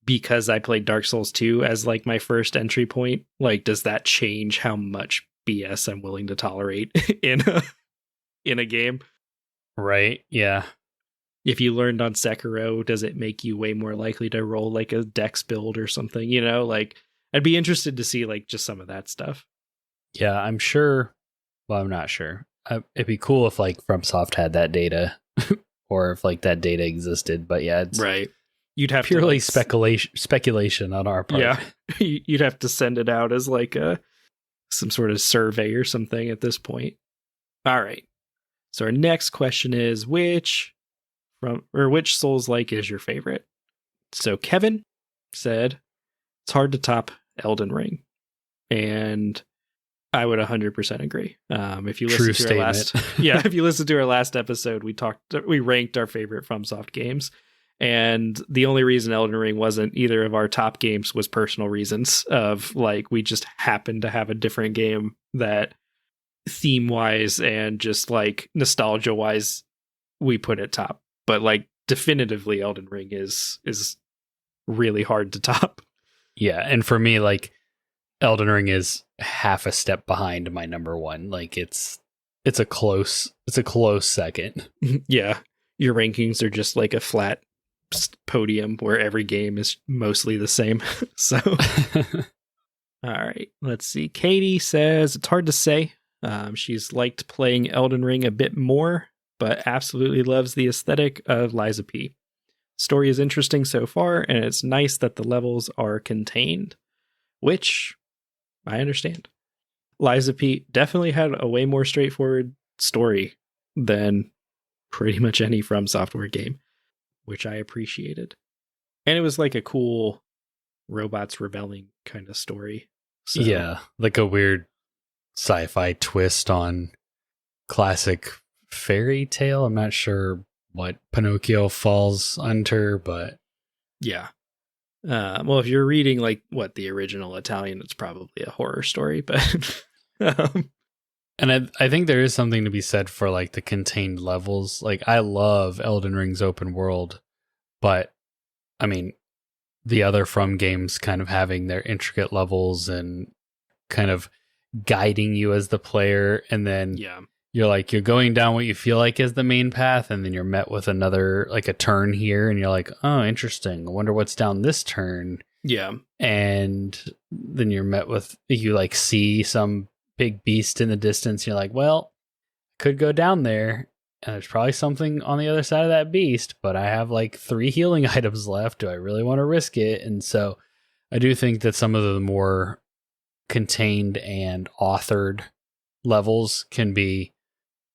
because I played Dark Souls 2 as like my first entry point, like does that change how much BS I'm willing to tolerate in a game? Right. Yeah. If you learned on Sekiro, does it make you way more likely to roll like a dex build or something? You know, like I'd be interested to see like just some of that stuff. Yeah, I'm sure. Well, I'm not sure. It'd be cool if like FromSoft had that data or if like that data existed. But yeah, it's right. You'd have purely to like, speculation on our part. Yeah. You'd have to send it out as like some sort of survey or something at this point. All right. So our next question is which Souls-like is your favorite? So Kevin said it's hard to top Elden Ring. And I would 100% agree. If you listen to our if you listen to our last episode, we ranked our favorite FromSoft games. And the only reason Elden Ring wasn't either of our top games was personal reasons of like, we just happened to have a different game that theme wise and just like nostalgia wise, we put it top, but like definitively Elden Ring is really hard to top. Yeah. And for me, like Elden Ring is half a step behind my number one. Like it's a close second. Yeah. Your rankings are just like a flat podium where every game is mostly the same. So all right, let's see. Katie says it's hard to say. She's liked playing Elden Ring a bit more, but absolutely loves the aesthetic of Liza P. Story is interesting so far, and it's nice that the levels are contained, which I understand. Liza P definitely had a way more straightforward story than pretty much any FromSoftware game, which I appreciated. And it was like a cool robots rebelling kind of story. So, yeah, like a weird sci-fi twist on classic fairy tale. I'm not sure what Pinocchio falls under, but yeah. Well, if you're reading like what the original Italian, it's probably a horror story, but and I think there is something to be said for like the contained levels. Like I love Elden Ring's open world, but I mean the other From games kind of having their intricate levels and kind of guiding you as the player, and then you're going down what you feel like is the main path, and then you're met with another like a turn here, and you're like, oh, interesting. I wonder what's down this turn. Yeah. And then you're met with, you like see some big beast in the distance. You're like, well, I could go down there, and there's probably something on the other side of that beast, but I have like 3 healing items left. Do I really want to risk it? And so I do think that some of the more contained and authored levels can be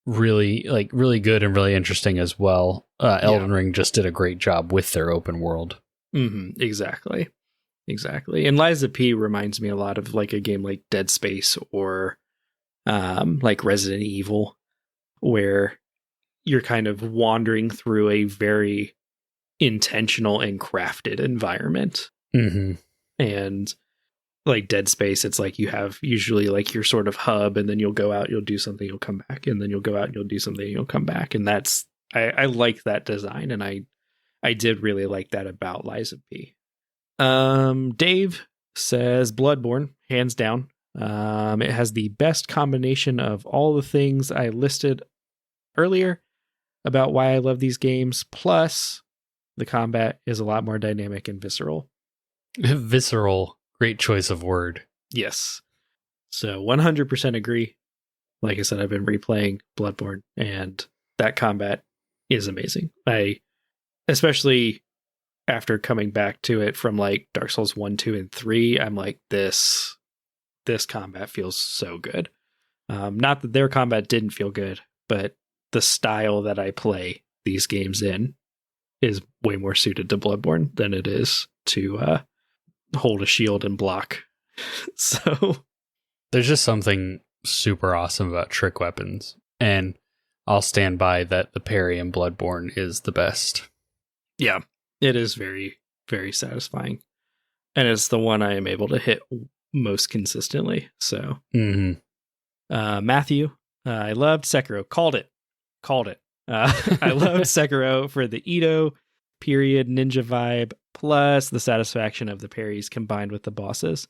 really good and really interesting as well. Elden Ring just did a great job with their open world. Mm-hmm, exactly. And Liza P reminds me a lot of like a game like Dead Space or like Resident Evil, where you're kind of wandering through a very intentional and crafted environment. Mm-hmm. And like Dead Space, it's like you have usually like your sort of hub, and then you'll go out, you'll do something, you'll come back, and then you'll go out and you'll do something, you'll come back. And that's, I like that design, and I did really like that about Liza P. Dave says Bloodborne, hands down. It has the best combination of all the things I listed earlier about why I love these games, plus the combat is a lot more dynamic and visceral. Visceral. Great choice of word. Yes. So 100% agree. Like I said, I've been replaying Bloodborne, and that combat is amazing. Especially after coming back to it from like Dark Souls 1, 2, and 3, I'm like, this combat feels so good. Not that their combat didn't feel good, but the style that I play these games in is way more suited to Bloodborne than it is to hold a shield and block. So there's just something super awesome about trick weapons, and I'll stand by that the parry in Bloodborne is the best. Yeah, it is very, very satisfying. And it's the one I am able to hit most consistently. So, Matthew, I loved Sekiro. Called it. I loved Sekiro for the Edo period ninja vibe, plus the satisfaction of the parries combined with the bosses.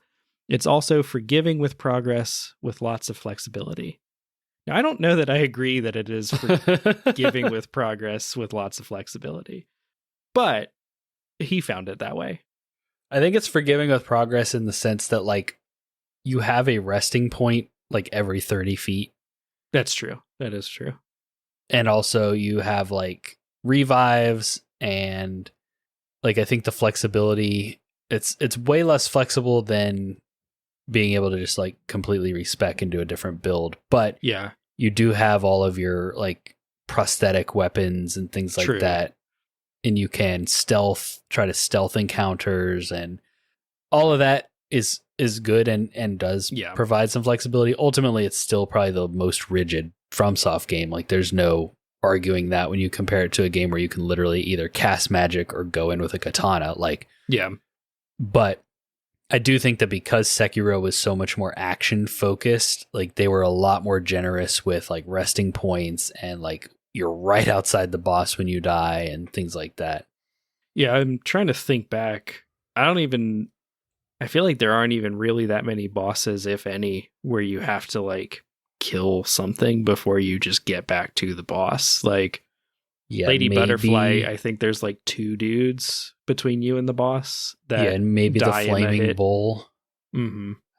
It's also forgiving with progress with lots of flexibility. Now, I don't know that I agree that it is forgiving with progress with lots of flexibility, but he found it that way. I think it's forgiving with progress in the sense that, like, you have a resting point like every 30 feet. That's true. That is true. And also you have like revives, and like I think the flexibility, it's way less flexible than being able to just like completely respec and do a different build. But yeah, you do have all of your like prosthetic weapons and things like that. And you can try to stealth encounters, and all of that is good and does provide some flexibility. Ultimately, it's still probably the most rigid FromSoft game. Like, there's no arguing that when you compare it to a game where you can literally either cast magic or go in with a katana. Like, yeah. But I do think that because Sekiro was so much more action focused, like they were a lot more generous with like resting points, and like you're right outside the boss when you die and things like that. Yeah, I'm trying to think back. I feel like there aren't even really that many bosses, if any, where you have to like kill something before you just get back to the boss. Like Lady Butterfly, I think there's like 2 dudes between you and the boss. And maybe the Flaming Bull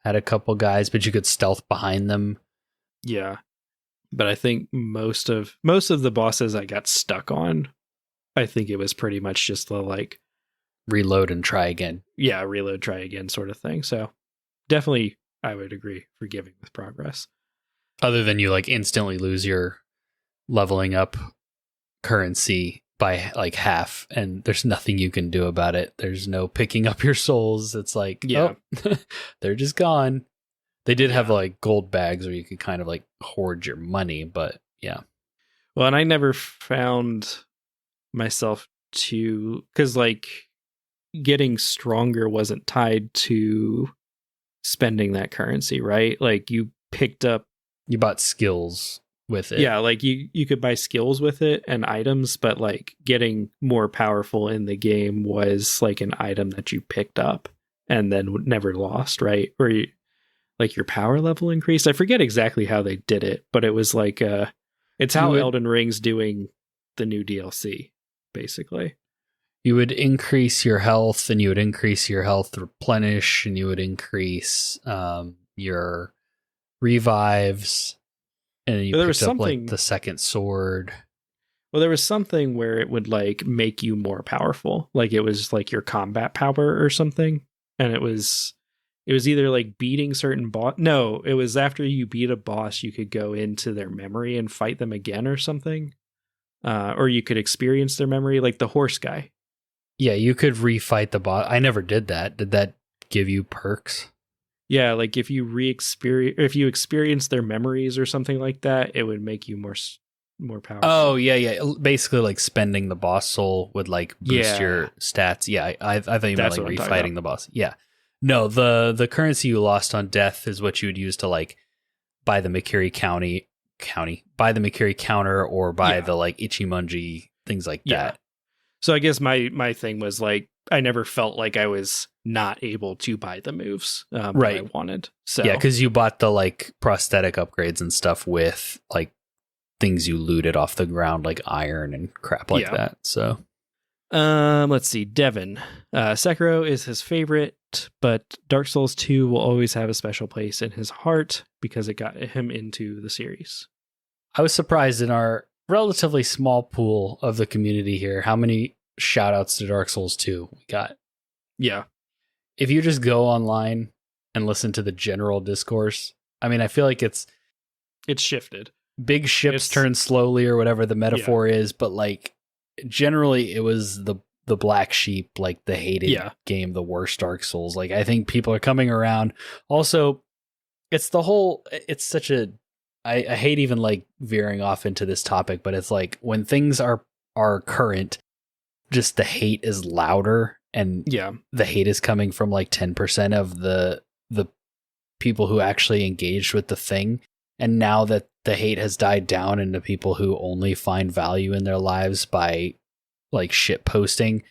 had a couple guys, but you could stealth behind them. Yeah. But I think most of the bosses I got stuck on, I think it was pretty much just the like reload and try again. Yeah, reload, try again sort of thing. So definitely I would agree, forgiving with progress. Other than you like instantly lose your leveling up currency by like half, and there's nothing you can do about it. There's no picking up your souls. It's like, they're just gone. They did have like gold bags where you could kind of like hoard your money, but yeah. Well, and I never found myself because like getting stronger wasn't tied to spending that currency, right? Like you bought skills with it. Yeah, like you could buy skills with it and items, but like getting more powerful in the game was like an item that you picked up and then never lost, right? Or like your power level increased. I forget exactly how they did it, but it was like it's how Elden Ring's doing the new DLC, basically. You would increase your health, and you would increase your health replenish, and you would increase your revives, and you picked up like the second sword. Well, there was something where it would like make you more powerful. Like it was like your combat power or something. And it was either like beating certain boss. No, it was after you beat a boss, you could go into their memory and fight them again or something. Or you could experience their memory, like the horse guy. Yeah, you could refight the boss. I never did that. Did that give you perks? Yeah, like if you experience their memories or something like that, it would make you more powerful. Oh, yeah. Basically like spending the boss soul would like boost your stats. Yeah, I thought you meant like refighting the boss. Yeah. No, the currency you lost on death is what you would use to like buy the Mikiri buy the Mikiri counter, or buy the like Ichimonji, things like that. So I guess my thing was like I never felt like I was not able to buy the moves that I wanted. So yeah, because you bought the like prosthetic upgrades and stuff with like things you looted off the ground, like iron and crap like that. So let's see, Devin. Sekiro is his favorite, but Dark Souls 2 will always have a special place in his heart because it got him into the series. I was surprised in our relatively small pool of the community here. How many shout outs to Dark Souls 2 we got? Yeah. If you just go online and listen to the general discourse, I mean, I feel like it's shifted. Big ships turn slowly or whatever the metaphor is, but like generally it was the black sheep, like the hated game, the worst Dark Souls. Like I think people are coming around. Also, it's such a I hate even like veering off into this topic, but it's like when things are current, just the hate is louder, and the hate is coming from like 10% of the people who actually engaged with the thing. And now that the hate has died down into people who only find value in their lives by like shit posting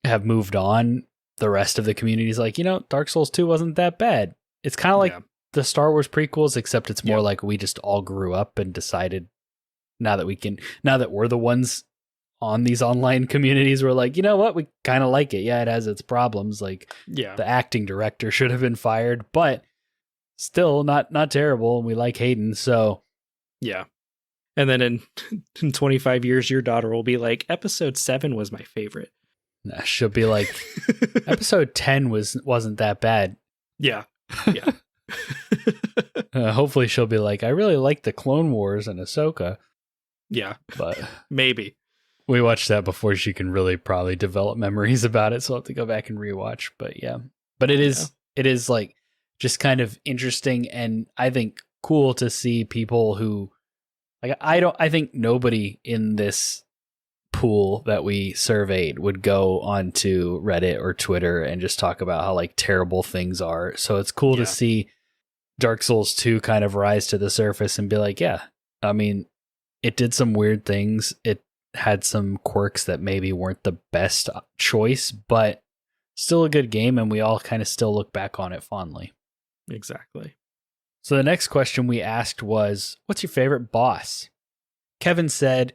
have moved on, the rest of the community is like, Dark Souls 2 wasn't that bad. It's kind of like the Star Wars prequels, except it's more like we just all grew up and decided now that we're the ones on these online communities, we're like, you know what? We kind of like it. Yeah, it has its problems. Like the acting director should have been fired, but still not terrible. And we like Hayden. So yeah. And then in 25 years, your daughter will be like, episode 7 was my favorite. Nah, she'll be like, episode 10 wasn't that bad. Yeah. Yeah. Hopefully she'll be like, I really like the Clone Wars and Ahsoka. Yeah. But maybe. We watched that before she can really probably develop memories about it. So I'll have to go back and rewatch. But yeah. But it is like just kind of interesting, and I think cool to see people who like I think nobody in this pool that we surveyed would go onto Reddit or Twitter and just talk about how like terrible things are. So it's cool to see Dark Souls 2 kind of rise to the surface and be like, yeah, I mean, it did some weird things. It had some quirks that maybe weren't the best choice, but still a good game, and we all kind of still look back on it fondly. Exactly. So the next question we asked was, what's your favorite boss? Kevin said,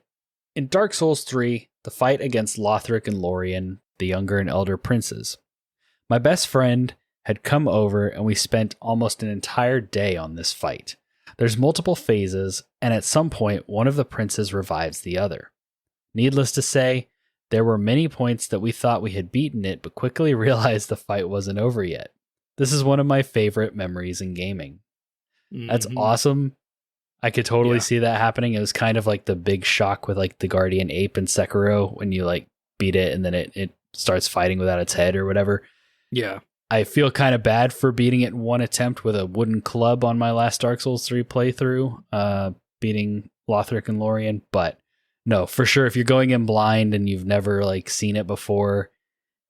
in Dark Souls 3, the fight against Lothric and Lorien, the younger and elder princes. My best friend had come over and we spent almost an entire day on this fight. There's multiple phases, and at some point, one of the princes revives the other. Needless to say, there were many points that we thought we had beaten it, but quickly realized the fight wasn't over yet. This is one of my favorite memories in gaming. Mm-hmm. That's awesome. I could totally see that happening. It was kind of like the big shock with like the Guardian Ape in Sekiro when you like beat it and then it starts fighting without its head or whatever. Yeah. I feel kind of bad for beating it in one attempt with a wooden club on my last Dark Souls 3 playthrough, beating Lothric and Lorien, but no, for sure, if you're going in blind and you've never like seen it before,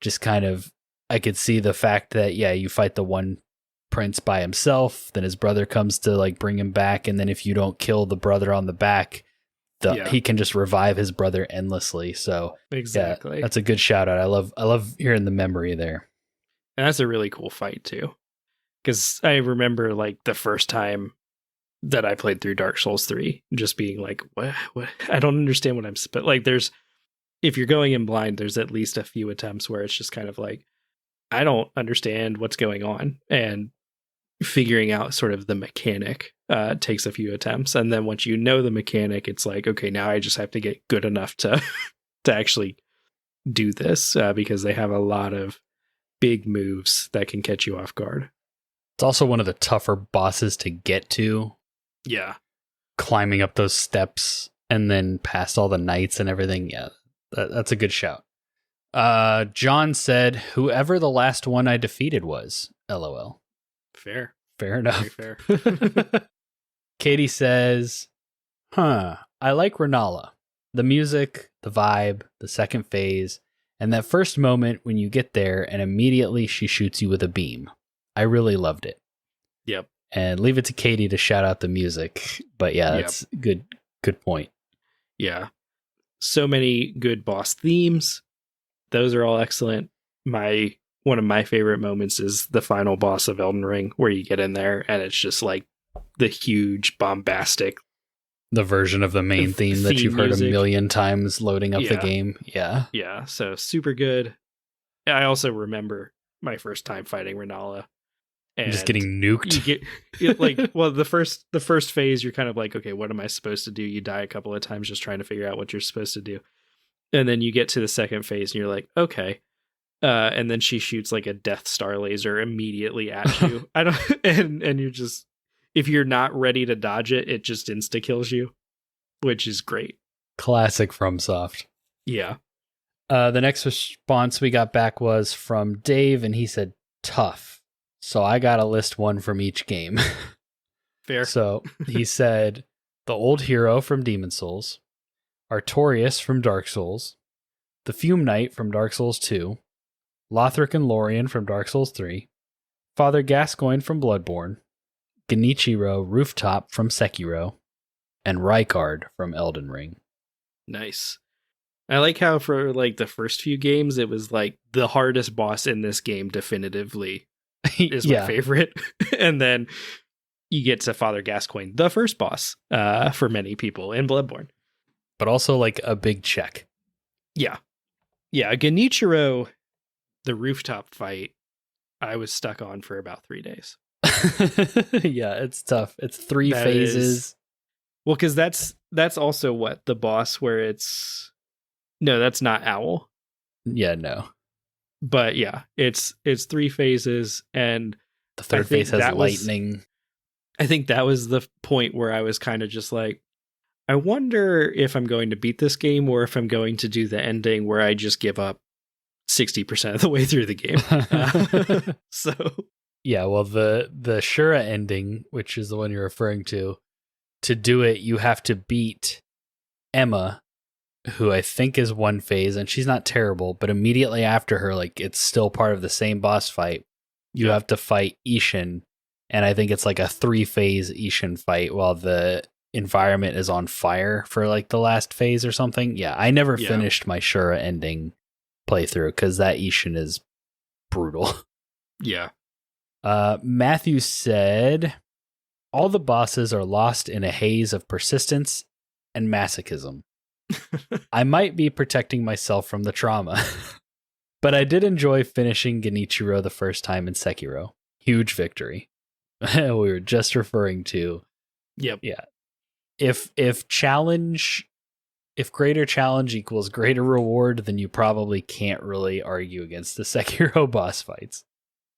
just kind of, I could see the fact that, you fight the one prince by himself, then his brother comes to like bring him back, and then if you don't kill the brother on the back, he can just revive his brother endlessly. So exactly, that's a good shout out. I love hearing the memory there. And that's a really cool fight too, because I remember like the first time that I played through Dark Souls 3, just being like, what? I don't understand what I'm, but like, if you're going in blind, there's at least a few attempts where it's just kind of like, I don't understand what's going on, and figuring out sort of the mechanic takes a few attempts. And then once you know the mechanic, it's like, okay, now I just have to get good enough to actually do this, because they have a lot of big moves that can catch you off guard. It's also one of the tougher bosses to get to. Yeah. Climbing up those steps and then past all the knights and everything. Yeah, that's a good shout. John said, whoever the last one I defeated was. LOL. Fair enough. Very fair. Katie says, I like Renala. The music, the vibe, the second phase, and that first moment when you get there and immediately she shoots you with a beam. I really loved it. Yep. And leave it to Katie to shout out the music. But yeah, that's good point. Yeah. So many good boss themes. Those are all excellent. One of my favorite moments is the final boss of Elden Ring, where you get in there and it's just like the huge bombastic, the version of the main theme that you've heard music a million times loading up the game. Yeah. Yeah. So super good. I also remember my first time fighting Renala. And just getting nuked. The first phase, you're kind of like, okay, what am I supposed to do? You die a couple of times just trying to figure out what you're supposed to do. And then you get to the second phase and you're like, okay. And then she shoots like a Death Star laser immediately at you. And you're just, if you're not ready to dodge it, it just insta kills you, which is great. Classic FromSoft. Yeah. The next response we got back was from Dave, and he said, tough. So I got to list one from each game. Fair. So he said, the old hero from Demon Souls, Artorias from Dark Souls, the Fume Knight from Dark Souls 2, Lothric and Lorien from Dark Souls 3, Father Gascoigne from Bloodborne, Genichiro Rooftop from Sekiro, and Rykard from Elden Ring. Nice. I like how for like the first few games, it was like the hardest boss in this game definitively is my favorite. And then you get to Father Gascoigne, the first boss for many people in Bloodborne. But also like a big check. Yeah. Yeah, Genichiro, the rooftop fight, I was stuck on for about 3 days. Yeah, it's tough. It's 3 phases. Well, because that's also what the boss where it's no, that's not Owl. Yeah, no. But yeah, it's 3 phases, and the third phase has lightning. I think that was the point where I was kind of just like, I wonder if I'm going to beat this game or if I'm going to do the ending where I just give up 60% of the way through the game. So yeah, well, the Shura ending, which is the one you're referring to do it, you have to beat Emma, who I think is 1 phase, and she's not terrible, but immediately after her, like, it's still part of the same boss fight. You have to fight Ishin, and I think it's like a 3-phase Ishin fight while the environment is on fire for like the last phase or something. Yeah, I never finished my Shura ending playthrough because that Ishin is brutal. Yeah. Matthew said, all the bosses are lost in a haze of persistence and masochism. I might be protecting myself from the trauma, but I did enjoy finishing Genichiro the first time in Sekiro. Huge victory. We were just referring to. Yep. Yeah. If greater challenge equals greater reward, then you probably can't really argue against the Sekiro boss fights.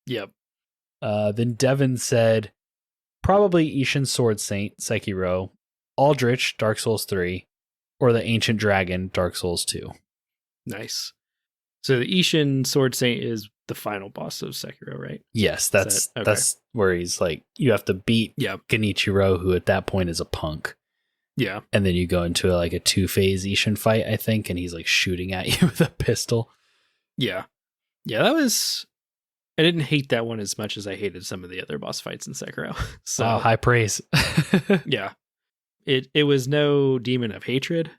Yep. Then Devin said, probably Ishin Sword Saint, Sekiro, Aldrich, Dark Souls 3, or the Ancient Dragon, Dark Souls 2. Nice. So the Ishin Sword Saint is the final boss of Sekiro, right? Yes, that's where he's like, you have to beat Genichiro, who at that point is a punk. Yeah. And then you go into like a 2-phase Ishin fight, I think, and he's like shooting at you with a pistol. Yeah. Yeah, that was... I didn't hate that one as much as I hated some of the other boss fights in Sekiro. So high praise. Yeah. It was no Demon of Hatred,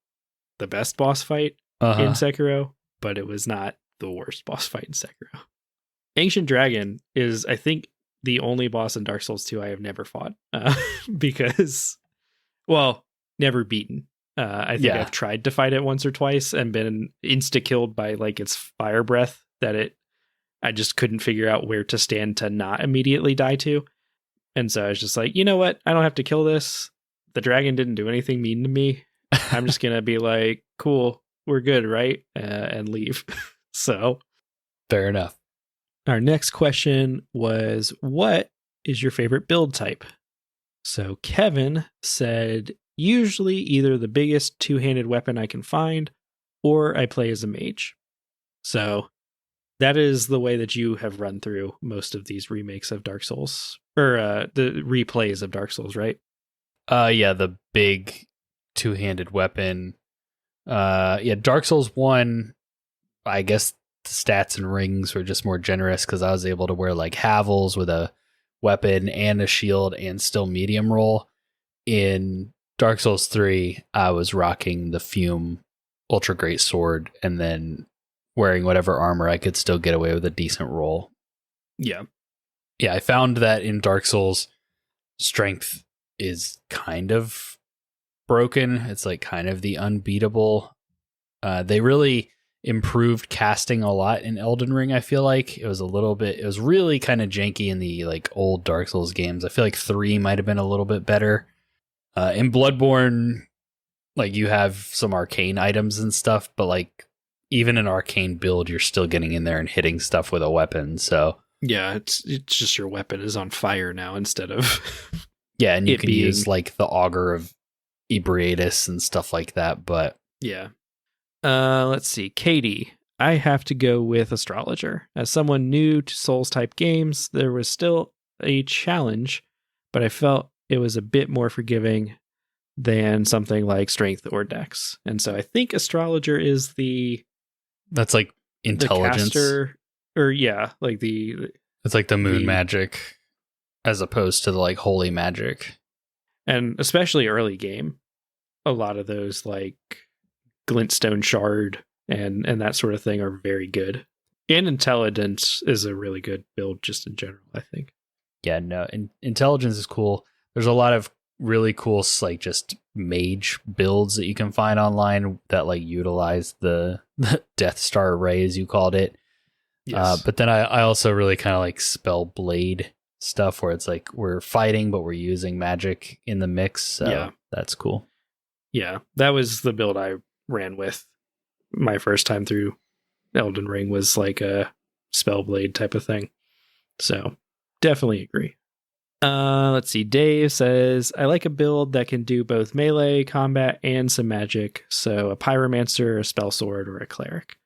the best boss fight in Sekiro, but it was not the worst boss fight in Sekiro. Ancient Dragon is, I think, the only boss in Dark Souls 2 I have never fought because, well, never beaten. I think I've tried to fight it once or twice and been insta-killed by like its fire breath that I just couldn't figure out where to stand to not immediately die to. And so I was just like, you know what? I don't have to kill this. The dragon didn't do anything mean to me. I'm just going to be like, cool, we're good, right? And leave. So fair enough. Our next question was, what is your favorite build type? So Kevin said, usually either the biggest 2-handed weapon I can find, or I play as a mage. So that is the way that you have run through most of these remakes of Dark Souls, or the replays of Dark Souls, right? Yeah, the big 2-handed weapon. Dark Souls 1, I guess the stats and rings were just more generous because I was able to wear like Havels with a weapon and a shield and still medium roll. In Dark Souls 3, I was rocking the Fume Ultra Great Sword and then wearing whatever armor I could still get away with a decent roll. Yeah. Yeah, I found that in Dark Souls, strength is kind of broken. It's like kind of the unbeatable. They really improved casting a lot in Elden Ring. I feel like it was really kind of janky in the like old Dark Souls games. I feel like 3 might have been a little bit better. In Bloodborne, like you have some arcane items and stuff, but like even an arcane build, you're still getting in there and hitting stuff with a weapon. So yeah, it's just your weapon is on fire now instead of yeah, and you can use like the auger of Ebriatus and stuff like that. But yeah. Let's see. Katie, I have to go with Astrologer. As someone new to Souls type games, there was still a challenge, but I felt it was a bit more forgiving than something like Strength or Dex. And so I think Astrologer is that's like intelligence. It's like the moon magic as opposed to the like holy magic. And especially early game, a lot of those like glintstone shard and that sort of thing are very good. And intelligence is a really good build just in general, I think. Yeah, no, intelligence is cool. There's a lot of really cool like just mage builds that you can find online that like utilize the Death Star array, as you called it. Yes. But then I also really kind of like spell blade stuff where it's like we're fighting but we're using magic in the mix. So yeah, that's cool. Yeah, that was the build I ran with my first time through Elden Ring, was like a spellblade type of thing. So definitely agree. Let's see. Dave says, I like a build that can do both melee combat and some magic. So a pyromancer, a spell sword, or a cleric,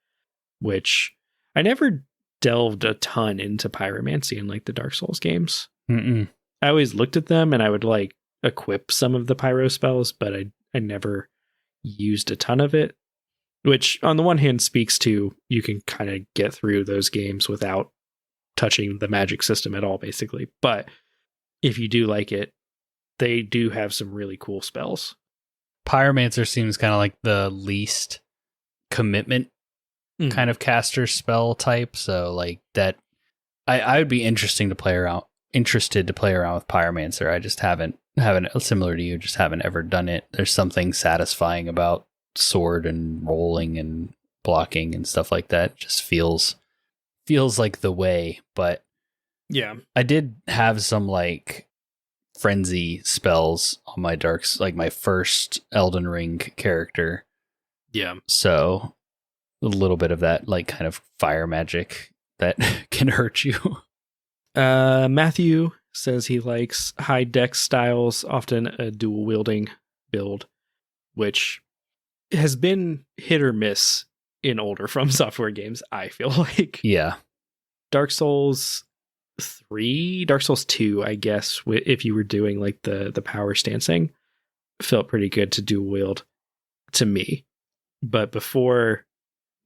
which I never delved a ton into pyromancy in like the Dark Souls games. I always looked at them and I would like equip some of the pyro spells, but I never used a ton of it, which on the one hand speaks to you can kind of get through those games without touching the magic system at all, basically. But if you do like it, they do have some really cool spells. Pyromancer seems kind of like the least commitment kind of caster spell type. So like that, I would be interested to play around with Pyromancer. I just haven't similar to you, just haven't ever done it. There's something satisfying about sword and rolling and blocking and stuff like that. It just feels like the way. But yeah, I did have some like frenzy spells on my darks, like my first Elden Ring character. Yeah. So a little bit of that like kind of fire magic that can hurt you. Matthew says he likes high dex styles, often a dual wielding build, which has been hit or miss in older FromSoftware games, I feel like. Yeah. Dark Souls 3, Dark Souls 2, I guess, if you were doing like the power stancing, felt pretty good to dual wield to me. But before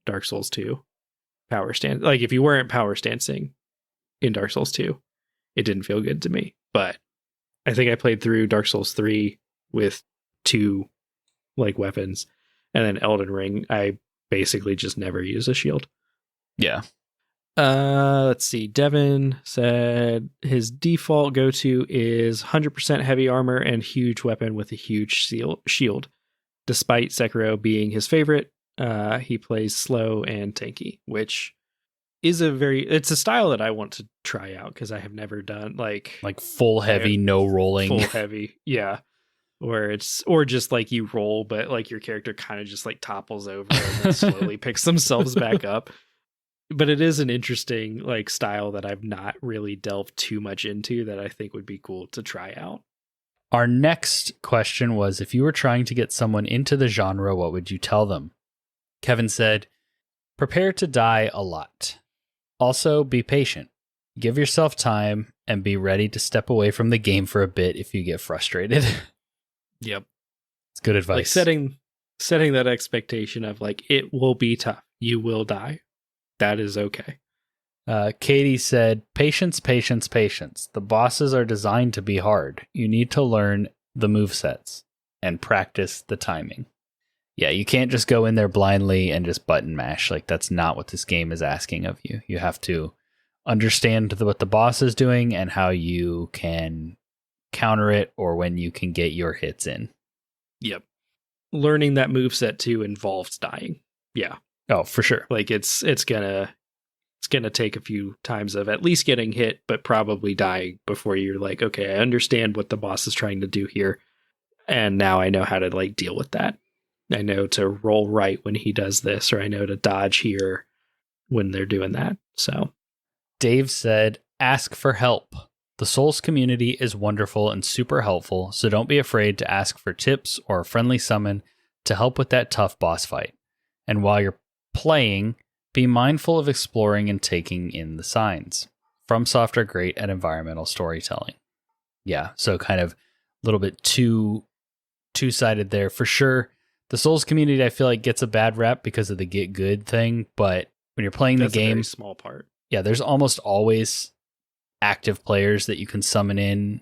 Dark Souls 2, power stance, like if you weren't power stancing in Dark Souls 2, it didn't feel good to me. But I think I played through Dark Souls 3 with 2 like weapons, and then Elden Ring, I basically just never use a shield. Yeah. Let's see. Devin said his default go-to is 100% heavy armor and huge weapon with a huge shield. Despite Sekiro being his favorite, he plays slow and tanky, which is it's a style that I want to try out because I have never done like full heavy, no rolling. Full heavy, yeah. Or just like you roll, but like your character kind of just like topples over and then slowly picks themselves back up. But it is an interesting like style that I've not really delved too much into that I think would be cool to try out. Our next question was, if you were trying to get someone into the genre, what would you tell them? Kevin said, prepare to die a lot. Also, be patient. Give yourself time and be ready to step away from the game for a bit if you get frustrated. Yep. It's good advice. Like setting that expectation of like, it will be tough. You will die. That is okay. Katie said, patience, patience, patience. The bosses are designed to be hard. You need to learn the movesets and practice the timing. Yeah, you can't just go in there blindly and just button mash. Like, that's not what this game is asking of you. You have to understand what the boss is doing and how you can counter it or when you can get your hits in. Yep. Learning that moveset too involves dying. Yeah. Oh, for sure. Like it's gonna take a few times of at least getting hit, but probably dying before you're like, okay, I understand what the boss is trying to do here, and now I know how to like deal with that. I know to roll right when he does this, or I know to dodge here when they're doing that. So Dave said, ask for help. The Souls community is wonderful and super helpful, so don't be afraid to ask for tips or a friendly summon to help with that tough boss fight. And while you're playing, be mindful of exploring and taking in the signs. FromSoftware are great at environmental storytelling. Yeah, so kind of a little bit two-sided there. For sure, the Souls community, I feel like, gets a bad rep because of the get good thing, but when you're playing the game, a very small part. Yeah, there's almost always active players that you can summon in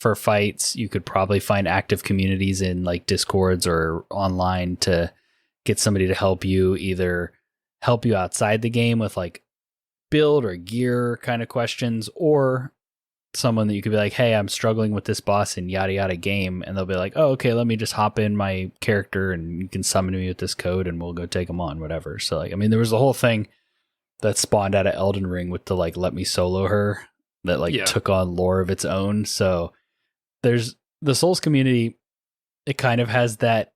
for fights. You could probably find active communities in like Discords or online to get somebody to help you, either help you outside the game with like build or gear kind of questions, or someone that you could be like, hey, I'm struggling with this boss in yada yada game, and they'll be like, oh, okay, let me just hop in my character and you can summon me with this code and we'll go take them on, whatever. So like, I mean, there was a whole thing that spawned out of Elden Ring with the like let me solo her that like took on lore of its own. So there's the Souls community, it kind of has that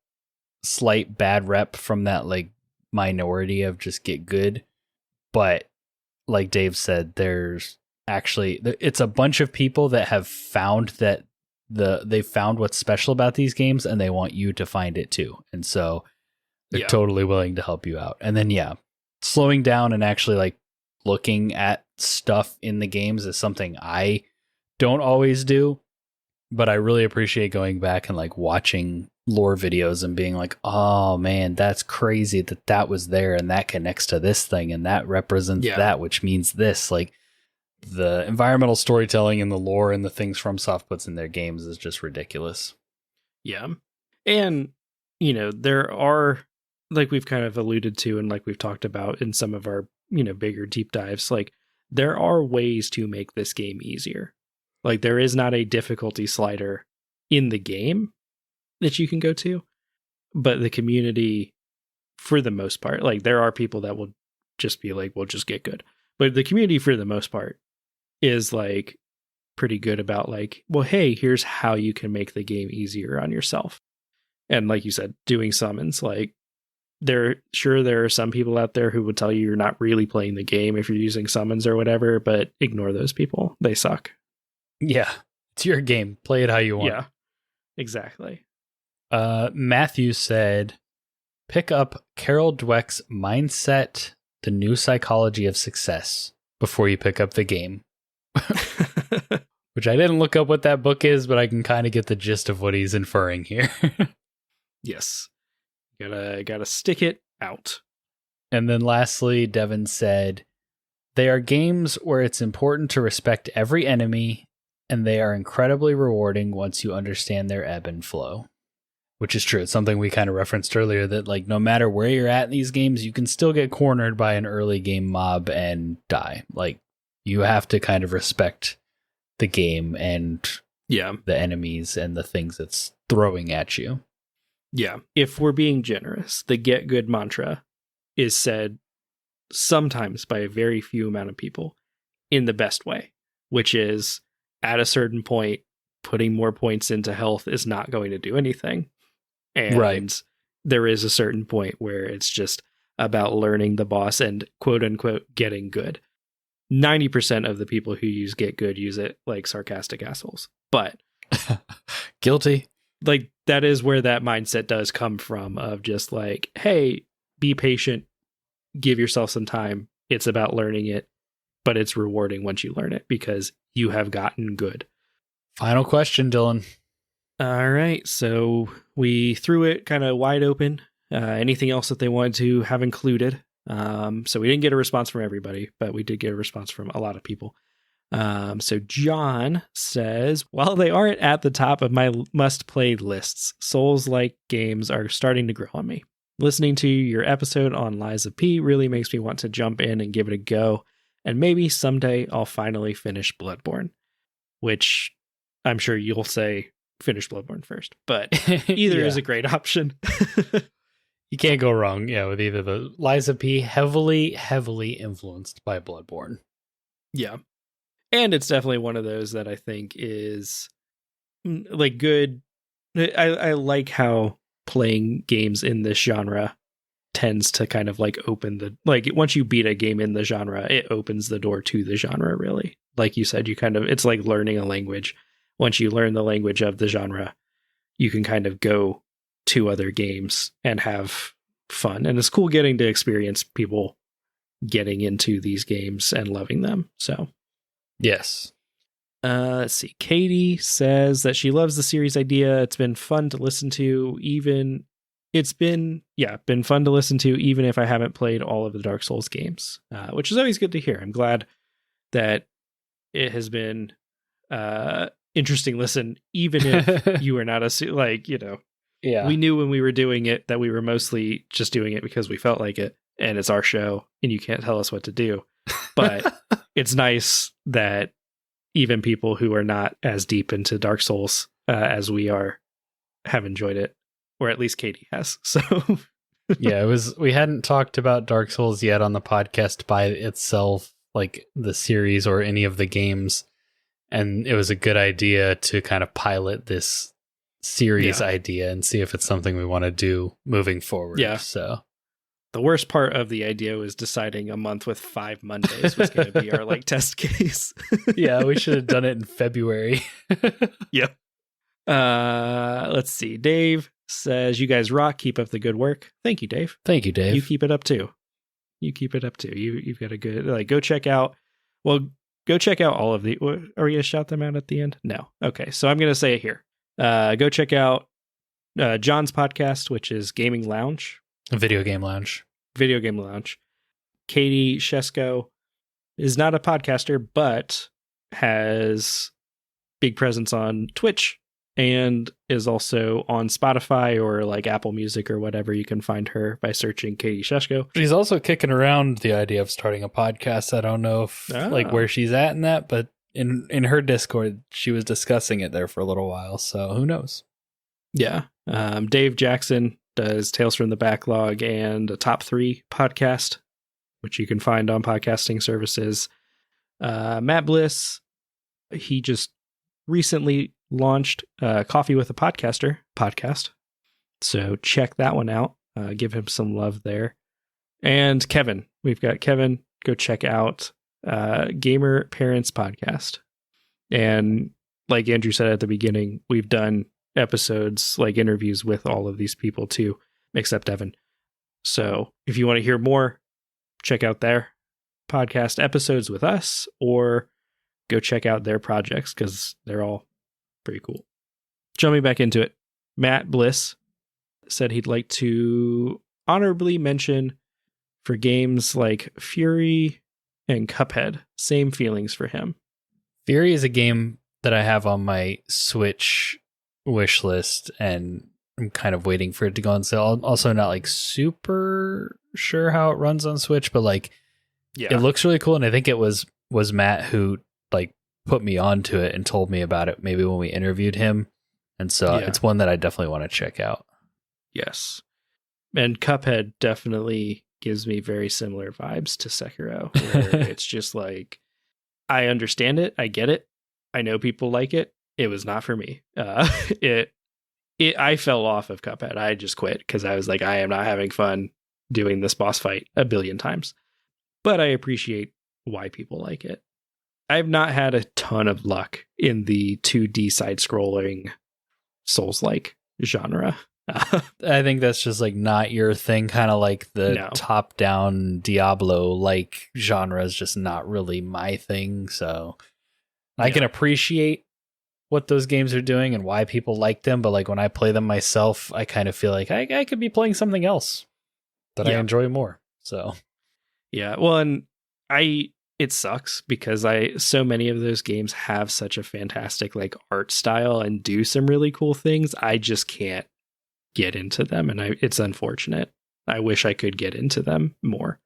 slight bad rep from that like minority of just get good, but like Dave said, there's actually, it's a bunch of people that have found that they've found what's special about these games and they want you to find it too, and so they're totally willing to help you out. And then slowing down and actually like looking at stuff in the games is something I don't always do, but I really appreciate going back and like watching lore videos and being like, oh man, that's crazy that was there and that connects to this thing and that represents that, which means this. Like the environmental storytelling and the lore and the things FromSoft puts in their games is just ridiculous. Yeah. And, there are, like we've kind of alluded to and like we've talked about in some of our, bigger deep dives, like there are ways to make this game easier. Like there is not a difficulty slider in the game that you can go to, but the community, for the most part, like there are people that will just be like, we'll just get good. But the community, for the most part, is like pretty good about like, well, hey, here's how you can make the game easier on yourself. And like you said, doing summons, like there are some people out there who would tell you you're not really playing the game if you're using summons or whatever, but ignore those people. They suck. Yeah. It's your game. Play it how you want. Yeah, exactly. Matthew said, pick up Carol Dweck's Mindset, The New Psychology of Success before you pick up the game. Which I didn't look up what that book is, but I can kind of get the gist of what he's inferring here. Yes. Gotta stick it out. And then lastly, Devin said, they are games where it's important to respect every enemy, and they are incredibly rewarding once you understand their ebb and flow. Which is true. It's something we kind of referenced earlier, that like no matter where you're at in these games, you can still get cornered by an early game mob and die. Like you have to kind of respect the game and the enemies and the things it's throwing at you. Yeah. If we're being generous, the get good mantra is said sometimes by a very few amount of people in the best way, which is at a certain point, putting more points into health is not going to do anything. And there is a certain point where it's just about learning the boss and quote unquote getting good. 90% of the people who use get good use it like sarcastic assholes, but guilty. Like that is where that mindset does come from, of just like, hey, be patient, give yourself some time. It's about learning it, but it's rewarding once you learn it because you have gotten good. Final question, Dylan. All right. So we threw it kind of wide open. Anything else that they wanted to have included? So we didn't get a response from everybody, but we did get a response from a lot of people. So John says, while they aren't at the top of my must-play lists, Souls-like games are starting to grow on me. Listening to your episode on Lies of P really makes me want to jump in and give it a go, and maybe someday I'll finally finish Bloodborne, which I'm sure you'll say finish Bloodborne first, but either is a great option. You can't go wrong, with either of those. Liza P, heavily influenced by Bloodborne. Yeah. And it's definitely one of those that I think is like good. I like how playing games in this genre tends to kind of like open the, like once you beat a game in the genre, it opens the door to the genre, really. Like you said, it's like learning a language. Once you learn the language of the genre, you can kind of go to other games and have fun. And it's cool getting to experience people getting into these games and loving them. So, yes. Let's see. Katie says that she loves the series idea. It's been fun to listen to, even been fun to listen to, even if I haven't played all of the Dark Souls games, which is always good to hear. I'm glad that it has been interesting listen, even if you are not we knew when we were doing it that we were mostly just doing it because we felt like it, and it's our show and you can't tell us what to do. But it's nice that even people who are not as deep into Dark Souls as we are have enjoyed it, or at least Katie has. So yeah, we hadn't talked about Dark Souls yet on the podcast by itself, like the series or any of the games. And it was a good idea to kind of pilot this series idea and see if it's something we want to do moving forward. Yeah. So the worst part of the idea was deciding a month with 5 Mondays was going to be our like test case. Yeah, we should have done it in February. Yep. Let's see. Dave says, "You guys rock. Keep up the good work." Thank you, Dave. Thank you, Dave. You keep it up too. You've got a good, go check out. Well, go check out all of the. Are we going to shout them out at the end? No. Okay. So I'm going to say it here. Go check out John's podcast, which is Gaming Lounge. Video Game Lounge. Katie Shesko is not a podcaster, but has big presence on Twitch and is also on Spotify or like Apple Music or whatever. You can find her by searching Katie Shesko. She's also kicking around the idea of starting a podcast. I don't know if like where she's at in that, but in her Discord, she was discussing it there for a little while. So who knows? Yeah. Dave Jackson does Tales from the Backlog and a Top 3 podcast, which you can find on podcasting services. Matt Bliss, he just recently launched Coffee with a Podcaster podcast. So check that one out. Give him some love there. And Kevin, we've got Kevin. Go check out Gamer Parents Podcast. And like Andrew said at the beginning, we've done episodes, like interviews with all of these people too, except Evan. So if you want to hear more, check out their podcast episodes with us, or go check out their projects because they're all pretty cool. Jumping back into it, Matt Bliss said he'd like to honorably mention for games like Fury and Cuphead. Same feelings for him. Fury is a game that I have on my Switch wish list, and I'm kind of waiting for it to go on sale. I'm also not like super sure how it runs on Switch, but like it looks really cool, and I think it was Matt who like put me onto it and told me about it maybe when we interviewed him, and so it's one that I definitely want to check out. Yes. And Cuphead definitely gives me very similar vibes to Sekiro, where it's just like, I understand it, I get it, I know people like it. It was not for me. I fell off of Cuphead. I just quit because I was like, I am not having fun doing this boss fight a billion times. But I appreciate why people like it. I've not had a ton of luck in the 2D side-scrolling Souls-like genre. I think that's just like not your thing. Kind of like the top-down Diablo-like genre is just not really my thing. So I can appreciate what those games are doing and why people like them, but like when I play them myself, I kind of feel like I could be playing something else that I enjoy more. So yeah, well, and it sucks because so many of those games have such a fantastic like art style and do some really cool things. I just can't get into them, and it's unfortunate. I wish I could get into them more.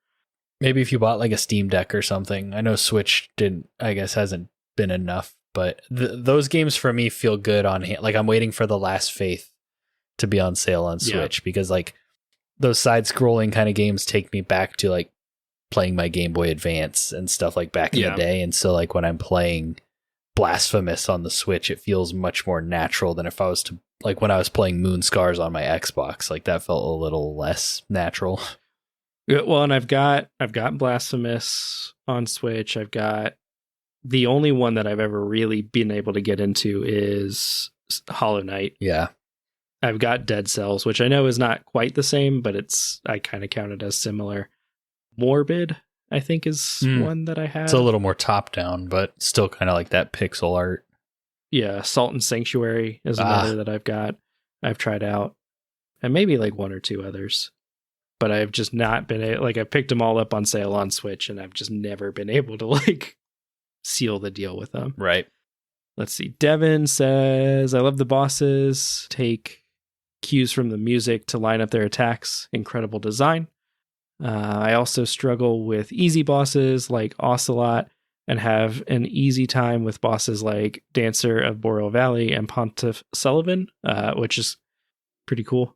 Maybe if you bought like a Steam Deck or something. I know Switch hasn't been enough, but those games for me feel good on hand. Like I'm waiting for The Last Faith to be on sale on Switch because like those side-scrolling kind of games take me back to like playing my Game Boy Advance and stuff like back in the day. And so like when I'm playing Blasphemous on the Switch, it feels much more natural than if I was to like when I was playing Moonscars on my Xbox. Like that felt a little less natural. Yeah, well, and I've got Blasphemous on Switch. I've got the only one that I've ever really been able to get into is Hollow Knight. Yeah. I've got Dead Cells, which I know is not quite the same, but I kind of count it as similar. Morbid, I think, is one that I have. It's a little more top down, but still kind of like that pixel art. Yeah, Salt and Sanctuary is another that I've tried out, and maybe like one or two others. But I've just not been like, I picked them all up on sale on Switch, and I've just never been able to like seal the deal with them. Right. Let's see. Devin says, I love the bosses. Take cues from the music to line up their attacks. Incredible design. I also struggle with easy bosses like Ocelot and have an easy time with bosses like Dancer of Boreal Valley and Pontiff Sullivan, which is pretty cool.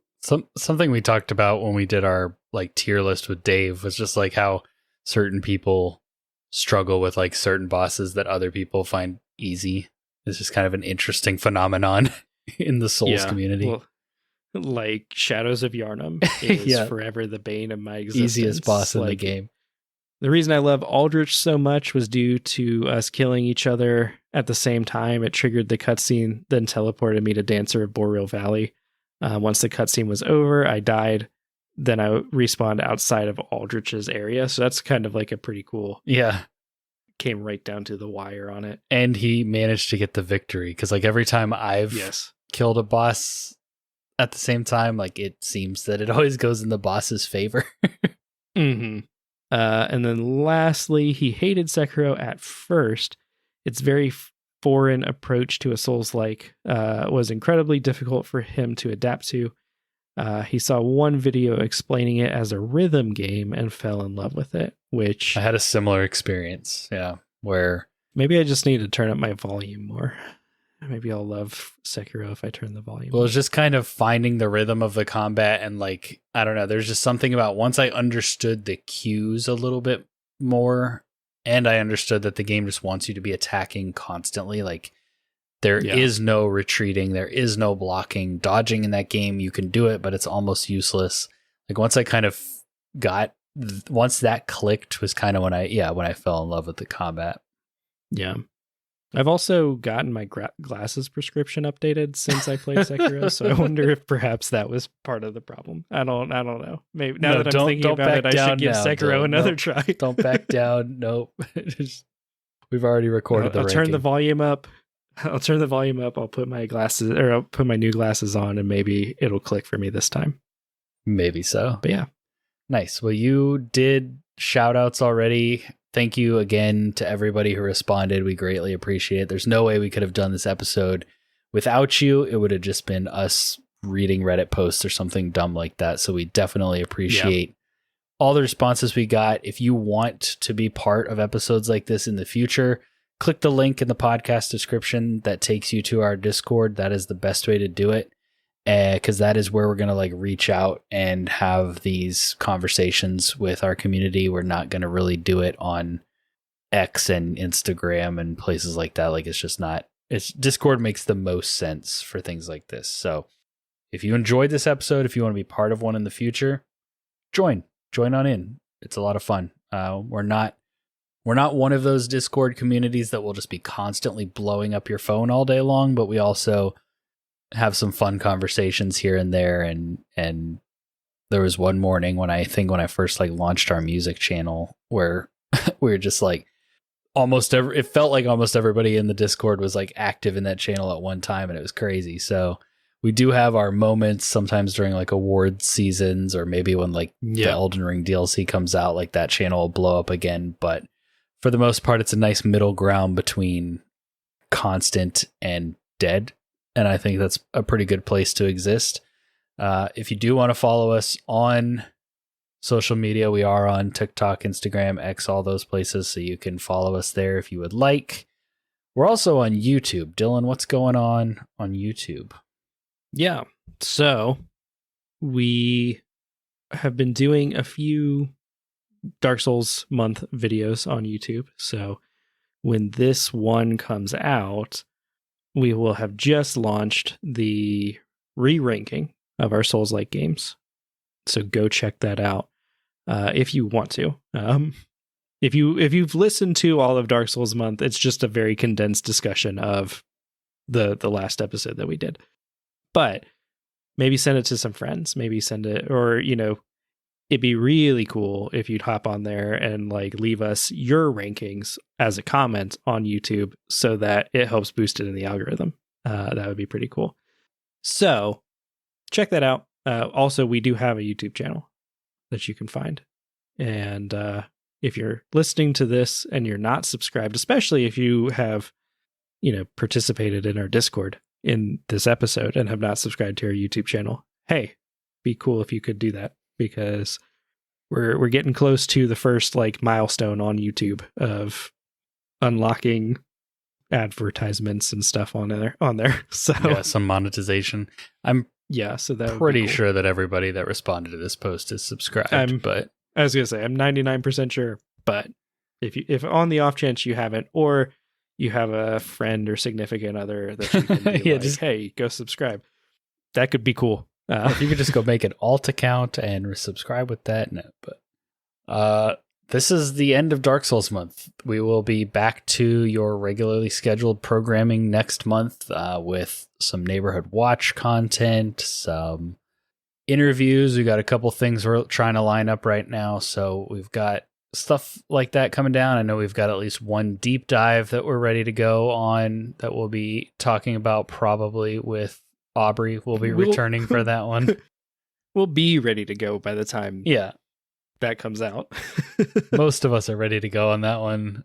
Something we talked about when we did our like tier list with Dave was just like how certain people struggle with like certain bosses that other people find easy. It's just kind of an interesting phenomenon in the Souls community. Well, like Shadows of Yharnam is forever the bane of my existence. Easiest boss in the game. The reason I love Aldrich so much was due to us killing each other at the same time. It triggered the cutscene, then teleported me to Dancer of Boreal Valley. Once the cutscene was over, I died. Then I respawned outside of Aldrich's area. So that's kind of like a pretty cool. Yeah. Came right down to the wire on it. And he managed to get the victory because like every time I've killed a boss at the same time, like it seems that it always goes in the boss's favor. Mm-hmm. And then lastly, he hated Sekiro at first. Its very foreign approach to a Souls-like was incredibly difficult for him to adapt to. He saw one video explaining it as a rhythm game and fell in love with it, which... I had a similar experience, where... Maybe I just need to turn up my volume more. Maybe I'll love Sekiro if I turn the volume Well, it's just kind of finding the rhythm of the combat and like, I don't know, there's just something about once I understood the cues a little bit more and I understood that the game just wants you to be attacking constantly, like there is no retreating, there is no blocking, dodging in that game, you can do it, but it's almost useless. Like once I kind of once that clicked was kind of when I fell in love with the combat. Yeah. I've also gotten my glasses prescription updated since I played Sekiro, so I wonder if perhaps that was part of the problem. I don't know. Maybe now that I'm thinking about it, I should give Sekiro another try. Don't back down. Nope. We've already recorded I'll turn the volume up. I'll turn the volume up. I'll put my glasses, or I'll put my new glasses on, and maybe it'll click for me this time. Maybe so. But yeah. Nice. Well, you did shout outs already. Thank you again to everybody who responded. We greatly appreciate it. There's no way we could have done this episode without you. It would have just been us reading Reddit posts or something dumb like that. So we definitely appreciate all the responses we got. If you want to be part of episodes like this in the future, click the link in the podcast description that takes you to our Discord. That is the best way to do it. Because that is where we're going to like reach out and have these conversations with our community. We're not going to really do it on X and Instagram and places like that. Like Discord makes the most sense for things like this. So if you enjoyed this episode, if you want to be part of one in the future, join on in. It's a lot of fun. We're not one of those Discord communities that will just be constantly blowing up your phone all day long, but we also have some fun conversations here and there. And there was one morning when I first like launched our music channel where we were just like it felt like almost everybody in the Discord was like active in that channel at one time. And it was crazy. So we do have our moments sometimes during like award seasons, or maybe when like the Elden Ring DLC comes out, like that channel will blow up again. But for the most part, it's a nice middle ground between constant and dead. And I think that's a pretty good place to exist. If you do want to follow us on social media, we are on TikTok, Instagram, X, all those places. So you can follow us there if you would like. We're also on YouTube. Dylan, what's going on YouTube? Yeah. So we have been doing a few Dark Souls month videos on YouTube. So when this one comes out, we will have just launched the re-ranking of our Souls-like games. So go check that out if you want to. If you've listened to all of Dark Souls month, it's just a very condensed discussion of the last episode that we did. But maybe send it to some friends. Maybe send it, or it'd be really cool if you'd hop on there and like leave us your rankings as a comment on YouTube so that it helps boost it in the algorithm. That would be pretty cool. So check that out. Also, we do have a YouTube channel that you can find. And if you're listening to this and you're not subscribed, especially if you have, participated in our Discord in this episode and have not subscribed to our YouTube channel, hey, be cool if you could do that, because we're getting close to the first like milestone on YouTube of unlocking advertisements and stuff on there. So yeah, some monetization. So that pretty sure that everybody that responded to this post is subscribed. But I was gonna say I'm 99% sure. But if on the off chance you haven't, or you have a friend or significant other that you can be hey, go subscribe, that could be cool. If you could just go make an alt account and subscribe with that. No, but this is the end of Dark Souls month. We will be back to your regularly scheduled programming next month with some Neighborhood Watch content, some interviews. We got a couple things we're trying to line up right now. So we've got stuff like that coming down. I know we've got at least one deep dive that we're ready to go on that we'll be talking about probably with Aubrey. Will be returning for that one. We'll be ready to go by the time that comes out. Most of us are ready to go on that one.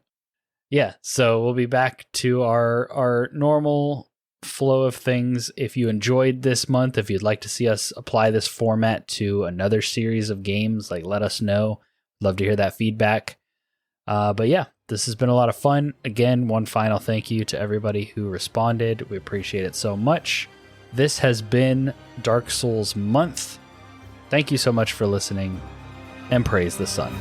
Yeah, so we'll be back to our normal flow of things. If you enjoyed this month, if you'd like to see us apply this format to another series of games, like let us know. Love to hear that feedback. But yeah, this has been a lot of fun. Again, one final thank you to everybody who responded. We appreciate it so much. This has been Dark Souls Month. Thank you so much for listening, and praise the sun.